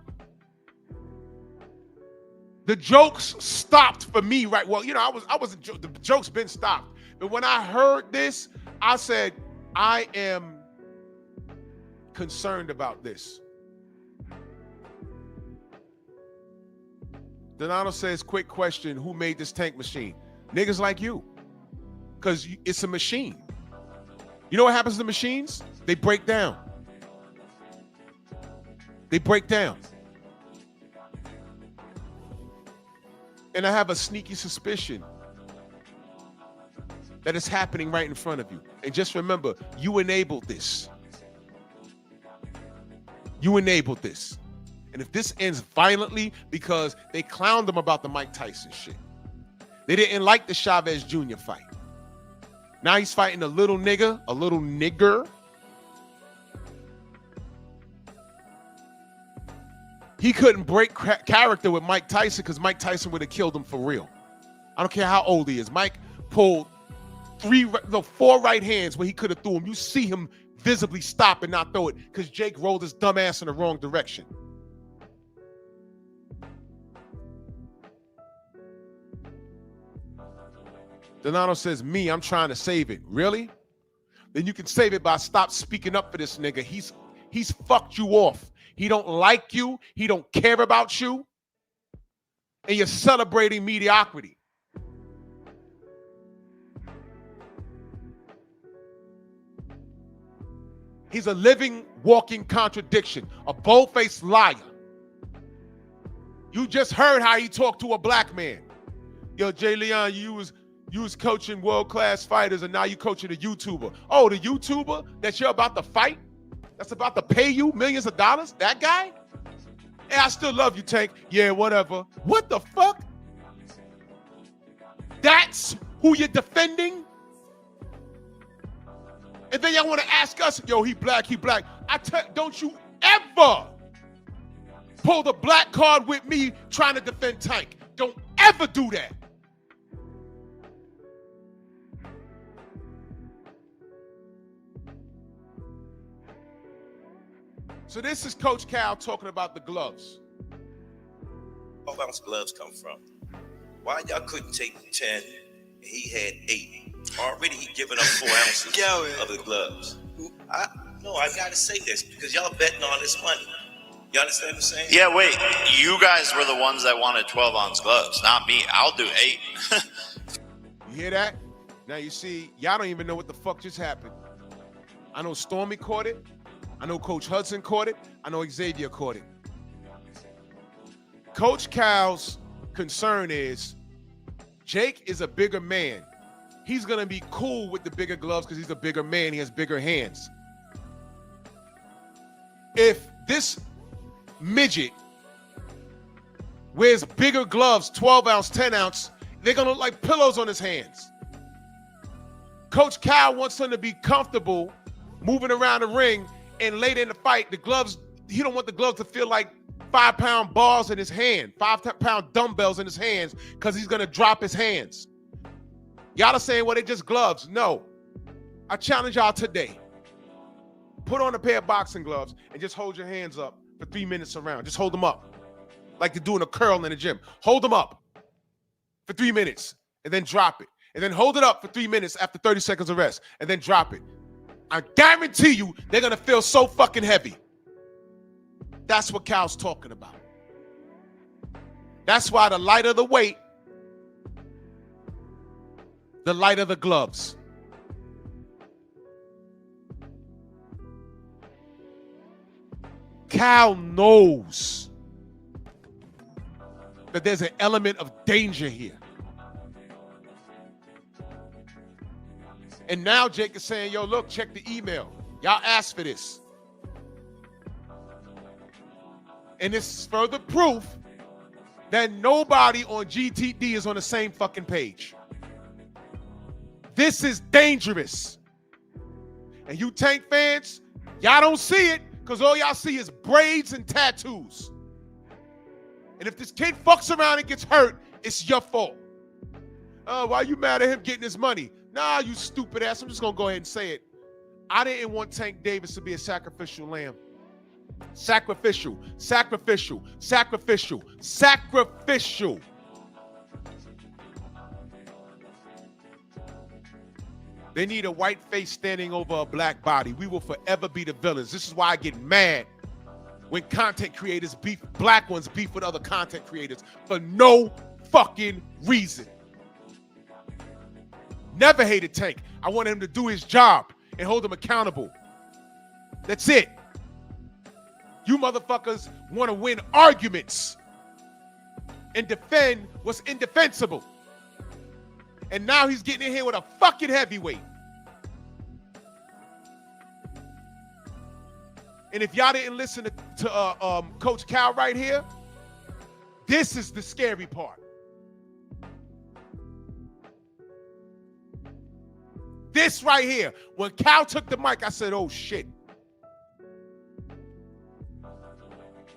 The jokes stopped for me, right? Well, the jokes been stopped. But when I heard this, I said, I am concerned about this. Donato says, quick question, who made this tank machine? Niggas like you. Because it's a machine. You know what happens to machines? They break down. They break down. And I have a sneaky suspicion that it's happening right in front of you. And just remember, you enabled this. You enabled this. And if this ends violently, because they clowned them about the Mike Tyson shit. They didn't like the Chavez Jr. fight. Now he's fighting a little nigger. He couldn't break character with Mike Tyson because Mike Tyson would have killed him for real. I don't care how old he is. Mike pulled 4 right hands where he could have threw him. You see him visibly stop and not throw it because Jake rolled his dumb ass in the wrong direction. Donato says, I'm trying to save it. Really? Then you can save it by stop speaking up for this nigga. He's fucked you off. He don't like you. He don't care about you. And you're celebrating mediocrity. He's a living, walking contradiction, a bold-faced liar. You just heard how he talked to a black man. Yo, Jay Leon, you was coaching world-class fighters, and now you coaching a YouTuber. Oh, the YouTuber that you're about to fight? That's about to pay you millions of dollars? That guy? Hey, I still love you, Tank. Yeah, whatever. What the fuck? That's who you're defending? And then y'all want to ask us, yo, he black. Don't you ever pull the black card with me trying to defend Tank. Don't ever do that. So this is Coach Cal talking about the gloves. 12-ounce gloves come from? Why y'all couldn't take 10? He had 8. Already he given up 4 ounces of the gloves. I gotta say this because y'all betting all this money. You understand what I'm saying? Yeah, wait. You guys were the ones that wanted 12-ounce gloves, not me. I'll do 8. You hear that? Now you see, y'all don't even know what the fuck just happened. I know Stormy caught it. I know Coach Hudson caught it. I know Xavier caught it. Coach Cal's concern is Jake is a bigger man. He's going to be cool with the bigger gloves because he's a bigger man. He has bigger hands. If this midget wears bigger gloves, 12 ounce, 10 ounce, they're going to look like pillows on his hands. Coach Cal wants him to be comfortable moving around the ring And later in the fight, the gloves, he don't want the gloves to feel like 5-pound bars in his hand, 5-pound dumbbells in his hands, because he's going to drop his hands. Y'all are saying, well, they're just gloves. No. I challenge y'all today. Put on a pair of boxing gloves and just hold your hands up for 3 minutes around. Just hold them up. Like you're doing a curl in the gym. Hold them up for 3 minutes and then drop it. And then hold it up for 3 minutes after 30 seconds of rest and then drop it. I guarantee you they're going to feel so fucking heavy. That's what Cal's talking about. That's why the lighter the weight, the lighter the gloves. Cal knows that there's an element of danger here. And now Jake is saying, yo, look, check the email. Y'all asked for this. And this is further proof that nobody on GTD is on the same fucking page. This is dangerous. And you Tank fans, y'all don't see it because all y'all see is braids and tattoos. And if this kid fucks around and gets hurt, it's your fault. Why you mad at him getting his money? Nah, you stupid ass. I'm just going to go ahead and say it. I didn't want Tank Davis to be a sacrificial lamb. Sacrificial, sacrificial, sacrificial, sacrificial. They need a white face standing over a black body. We will forever be the villains. This is why I get mad when content creators beef, black ones beef with other content creators for no fucking reason. Never hated Tank. I wanted him to do his job and hold him accountable. That's it. You motherfuckers want to win arguments and defend what's indefensible. And now he's getting in here with a fucking heavyweight. And if y'all didn't listen to Coach Cal right here, this is the scary part. This right here. When Cal took the mic, I said, oh shit.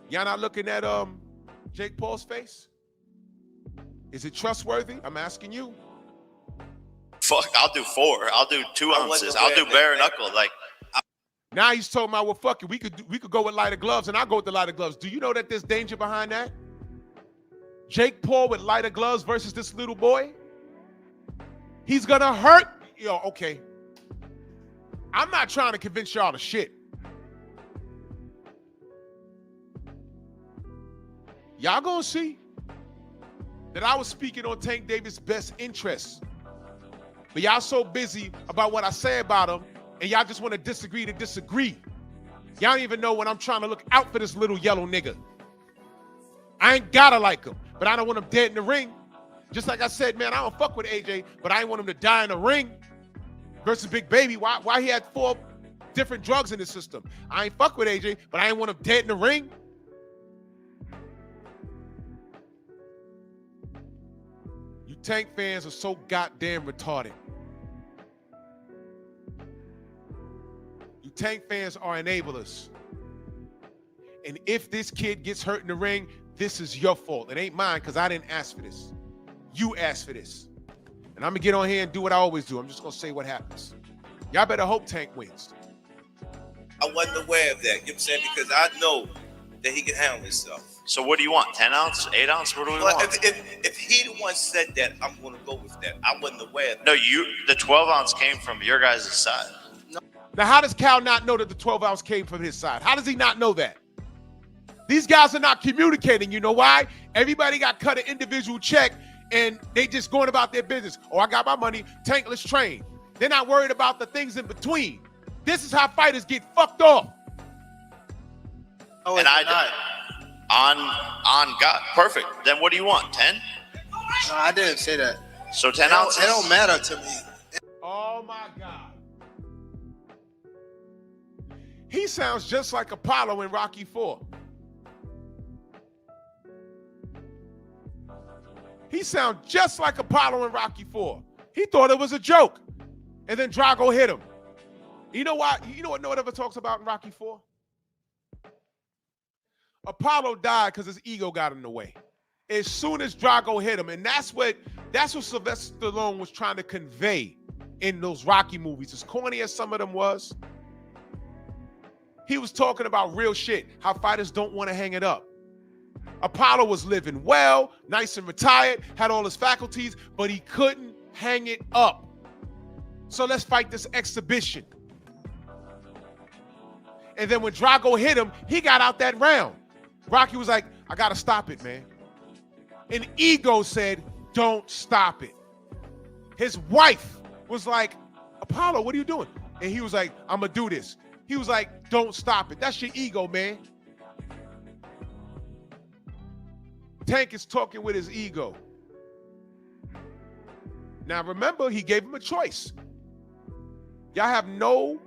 Y'all not looking at Jake Paul's face? Is it trustworthy? I'm asking you. Fuck, I'll do 4. I'll do 2 ounces. I'll do bare knuckle. Like now he's talking about, well, fuck it. We could go with lighter gloves, and I'll go with the lighter gloves. Do you know that there's danger behind that? Jake Paul with lighter gloves versus this little boy? He's gonna hurt. Yo, okay. I'm not trying to convince y'all to shit. Y'all gonna see that I was speaking on Tank Davis' best interests. But y'all so busy about what I say about him, and y'all just want to disagree to disagree. Y'all don't even know when I'm trying to look out for this little yellow nigga. I ain't gotta like him, but I don't want him dead in the ring. Just like I said, man, I don't fuck with AJ, but I ain't want him to die in the ring versus Big Baby. Why he had 4 different drugs in his system? I ain't fuck with AJ, but I ain't want him dead in the ring. You Tank fans are so goddamn retarded. You Tank fans are enablers. And if this kid gets hurt in the ring, this is your fault. It ain't mine because I didn't ask for this. You asked for this. And I'm going to get on here and do what I always do. I'm just going to say what happens. Y'all better hope Tank wins. I wasn't aware of that, you know what I'm saying? Because I know that he can handle himself. So what do you want? 10 ounce? 8 ounce? What do we want? If he the one said that, I'm going to go with that. I wasn't aware of that. No, the 12 ounce came from your guys' side. Now, how does Cal not know that the 12 ounce came from his side? How does he not know that? These guys are not communicating. You know why? Everybody got cut an individual check and they just going about their business. Oh, I got my money. Tank, let's train. They're not worried about the things in between. This is how fighters get fucked off. Oh, and I on God. Perfect. Then what do you want? 10? No, I didn't say that. So 10 ounces? It don't matter to me. Oh, my God. He sounds just like Apollo in Rocky IV. He sounds just like Apollo in Rocky IV. He thought it was a joke. And then Drago hit him. You know why? You know what no one ever talks about in Rocky IV? Apollo died because his ego got in the way. As soon as Drago hit him, and that's what Sylvester Stallone was trying to convey in those Rocky movies. As corny as some of them was, he was talking about real shit, how fighters don't want to hang it up. Apollo was living well, nice and retired, had all his faculties, but he couldn't hang it up. So let's fight this exhibition. And then when Drago hit him, he got out that round. Rocky was like, I got to stop it, man. And ego said, don't stop it. His wife was like, Apollo, what are you doing? And he was like, I'm going to do this. He was like, don't stop it. That's your ego, man. Tank is talking with his ego. Now, remember, he gave him a choice. Y'all have no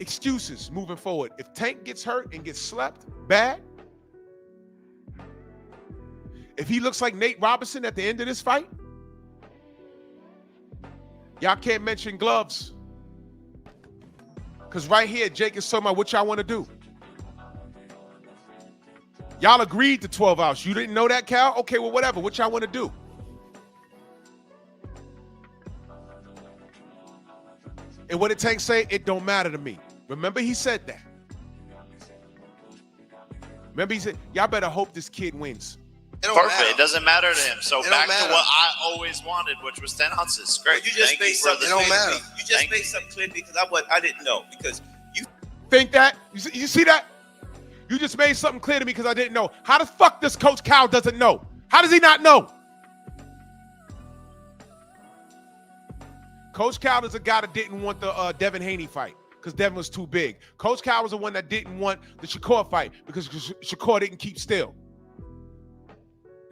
excuses moving forward. If Tank gets hurt and gets slept bad, if he looks like Nate Robinson at the end of this fight, y'all can't mention gloves. Because right here, Jake is talking about what y'all want to do. Y'all agreed to 12 ounce. You didn't know that, Cal? Okay, well, whatever. What y'all want to do? And what did Tank say? It don't matter to me. Remember, he said that. Remember, he said, y'all better hope this kid wins. Perfect. It doesn't matter to him. So back to what I always wanted, which was 10 ounces. Great. You just made something clear to me. You just made something clear to me because I didn't know. Because you think that? You see that? You just made something clear to me because I didn't know. How the fuck does Coach Cal doesn't know? How does he not know? Coach Cal is a guy that didn't want the Devin Haney fight because Devin was too big. Coach Cal was the one that didn't want the Shakur fight because Shakur didn't keep still.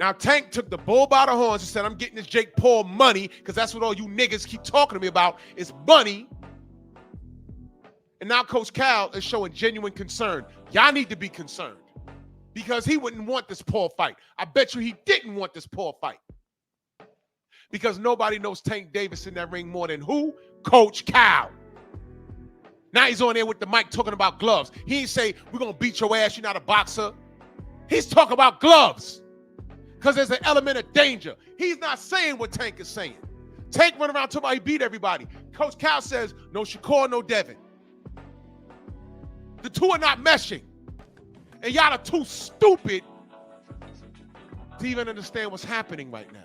Now, Tank took the bull by the horns and said, I'm getting this Jake Paul money because that's what all you niggas keep talking to me about is money. And now Coach Cal is showing genuine concern. Y'all need to be concerned because he wouldn't want this Paul fight. I bet you he didn't want this Paul fight because nobody knows Tank Davis in that ring more than who? Coach Cal. Now he's on there with the mic talking about gloves. He ain't say, we're going to beat your ass, you're not a boxer. He's talking about gloves. Because there's an element of danger. He's not saying what Tank is saying. Tank run around talking about he beat everybody. Coach Cal says, no Shakur, no Devin. The two are not meshing. And y'all are too stupid to even understand what's happening right now.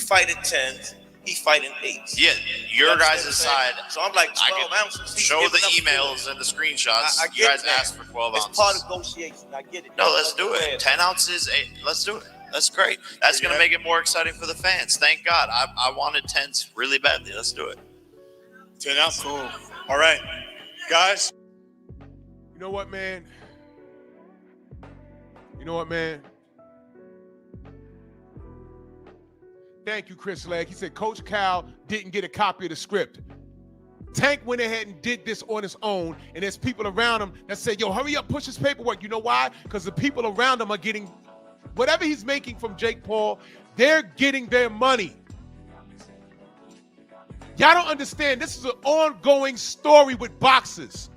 fight at 10s, he fight in 8s. Yeah, your guys' side. So I'm like 12 ounces. He's Show the giving up emails 4. and the screenshots. I You guys that. asked for 12 it's ounces. It's part of negotiation. I get it. No, let's do it. 10 ounces, 8. Let's do it. That's great. That's going to make it more exciting for the fans. Thank God. I wanted 10s really badly. Let's do it. 10 ounces. Cool. All right. Guys. You know what, man? You know what, man? Thank you, Chris Legg. He said Coach Cal didn't get a copy of the script. Tank went ahead and did this on his own, and there's people around him that said, yo, hurry up, push his paperwork. You know why? Because the people around him are getting whatever he's making from Jake Paul, they're getting their money. Y'all don't understand. This is an ongoing story with boxers.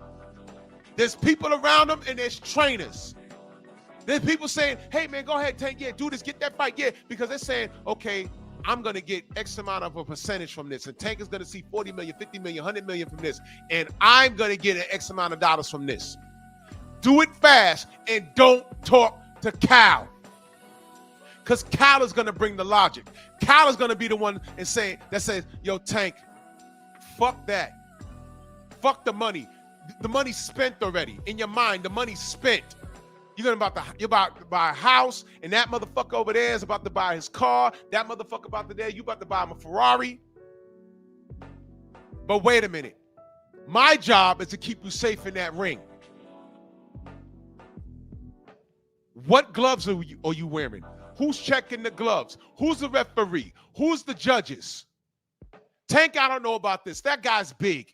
There's people around them, and there's trainers. There's people saying, hey, man, go ahead, Tank. Yeah, do this. Get that fight. Yeah, because they're saying, okay, I'm going to get X amount of a percentage from this. And Tank is going to see 40 million, 50 million, 100 million from this. And I'm going to get an X amount of dollars from this. Do it fast and don't talk to Cal. Because Cal is going to bring the logic. Cal is going to be the one that says, yo, Tank, fuck that. Fuck the money. The money's spent already. In your mind, the money's spent. You're about to buy a house, and that motherfucker over there is about to buy his car. That motherfucker you about to buy him a Ferrari. But wait a minute. My job is to keep you safe in that ring. What gloves are you wearing? Who's checking the gloves? Who's the referee? Who's the judges? Tank, I don't know about this. That guy's big.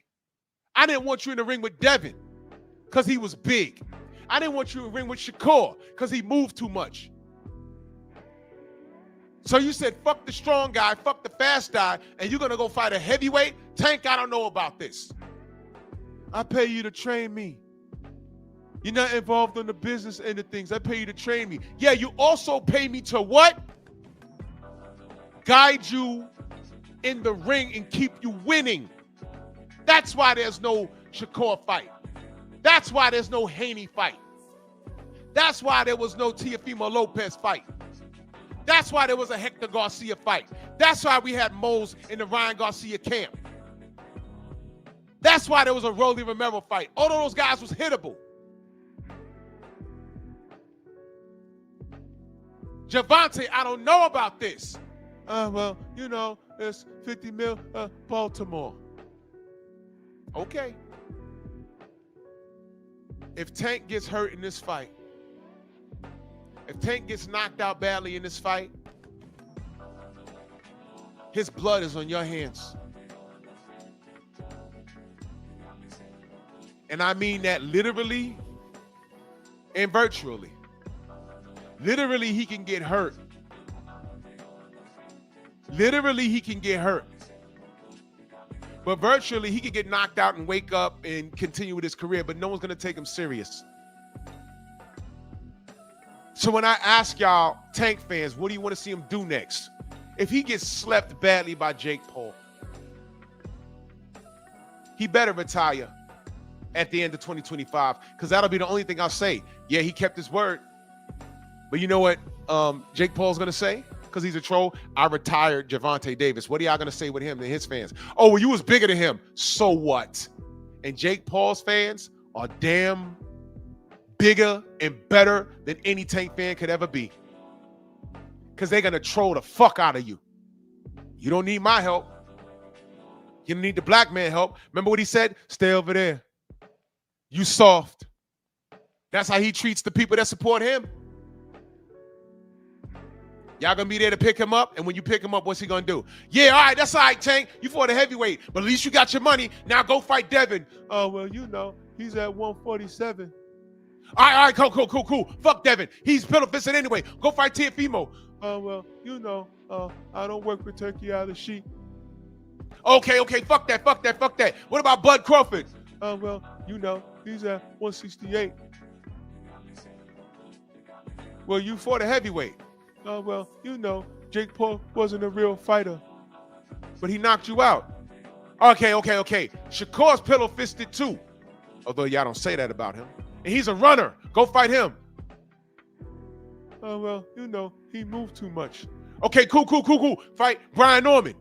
I didn't want you in the ring with Devin because he was big. I didn't want you in the ring with Shakur because he moved too much. So you said, fuck the strong guy, fuck the fast guy, and you're going to go fight a heavyweight? Tank, I don't know about this. I pay you to train me. You're not involved in the business end of things. I pay you to train me. Yeah, you also pay me to what? Guide you in the ring and keep you winning. That's why there's no Shakur fight. That's why there's no Haney fight. That's why there was no Teofimo Lopez fight. That's why there was a Hector Garcia fight. That's why we had Moles in the Ryan Garcia camp. That's why there was a Rolly Romero fight. All of those guys was hittable. Javante, I don't know about this. Well, you know, it's 50 mil Baltimore. Okay. If Tank gets hurt in this fight, if Tank gets knocked out badly in this fight, his blood is on your hands. And I mean that literally and virtually. Literally, he can get hurt. Literally, he can get hurt. But virtually, he could get knocked out and wake up and continue with his career, but no one's going to take him serious. So when I ask y'all, Tank fans, what do you want to see him do next? If he gets slept badly by Jake Paul, he better retire at the end of 2025, because that'll be the only thing I'll say. Yeah, he kept his word. But you know what Jake Paul's going to say? Because he's a troll. I retired Javante Davis. What are y'all going to say with him and his fans? Oh, well, you was bigger than him. So what? And Jake Paul's fans are damn bigger and better than any Tank fan could ever be. Because they're going to troll the fuck out of you. You don't need my help. You don't need the black man help. Remember what he said? Stay over there. You soft. That's how he treats the people that support him. Y'all gonna be there to pick him up, and when you pick him up, what's he gonna do? Yeah, all right, that's all right, Tank. You fought a heavyweight, but at least you got your money. Now go fight Devin. Oh, well, you know, he's at 147. All right, cool. Fuck Devin. He's pillow fisted anyway. Go fight Teofimo. Oh, well, you know, I don't work with Turkey out of the sheet. Okay, fuck that. What about Bud Crawford? Oh, well, you know, he's at 168. Well, you fought a heavyweight. Oh, well, you know, Jake Paul wasn't a real fighter, but he knocked you out. Okay. Shakur's pillow-fisted too, although y'all don't say that about him. And he's a runner. Go fight him. Oh, well, you know, he moved too much. Okay, cool. Fight Brian Norman.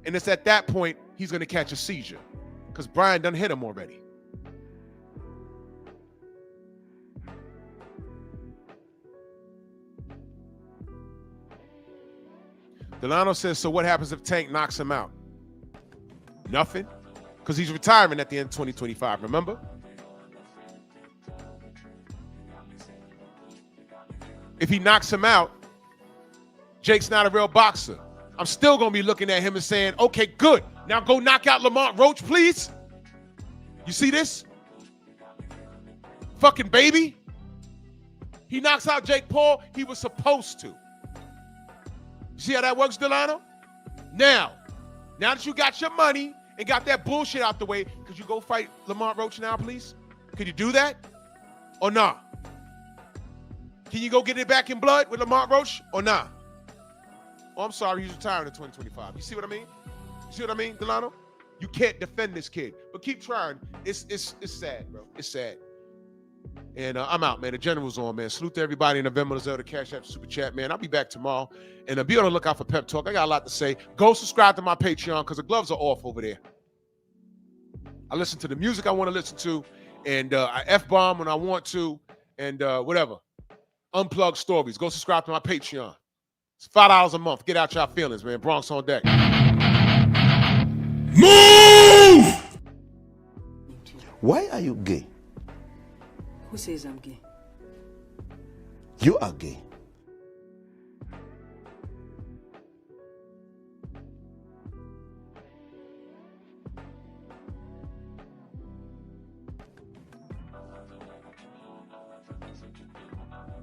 And it's at that point he's going to catch a seizure because Brian done hit him already. Delano says, so what happens if Tank knocks him out? Nothing, because he's retiring at the end of 2025, remember? If he knocks him out, Jake's not a real boxer. I'm still going to be looking at him and saying, okay, good. Now go knock out Lamont Roach, please. You see this? Fucking baby. He knocks out Jake Paul. He was supposed to. See how that works, Delano? Now that you got your money and got that bullshit out the way, could you go fight Lamont Roach now, please? Could you do that? Or nah? Can you go get it back in blood with Lamont Roach or nah? Oh, I'm sorry, he's retiring in 2025. You see what I mean? You see what I mean, Delano? You can't defend this kid, but keep trying. It's sad, bro. It's sad. And I'm out, man. The General's on, man. Salute to everybody in November. The Cash App Super Chat, man. I'll be back tomorrow. And be on the lookout for Pep Talk. I got a lot to say. Go subscribe to my Patreon because the gloves are off over there. I listen to the music I want to listen to. And I F-bomb when I want to. And whatever. Unplug stories. Go subscribe to my Patreon. It's $5 a month. Get out y'all feelings, man. Bronx on deck. Move! Why are you gay? Who says I'm gay? You are gay.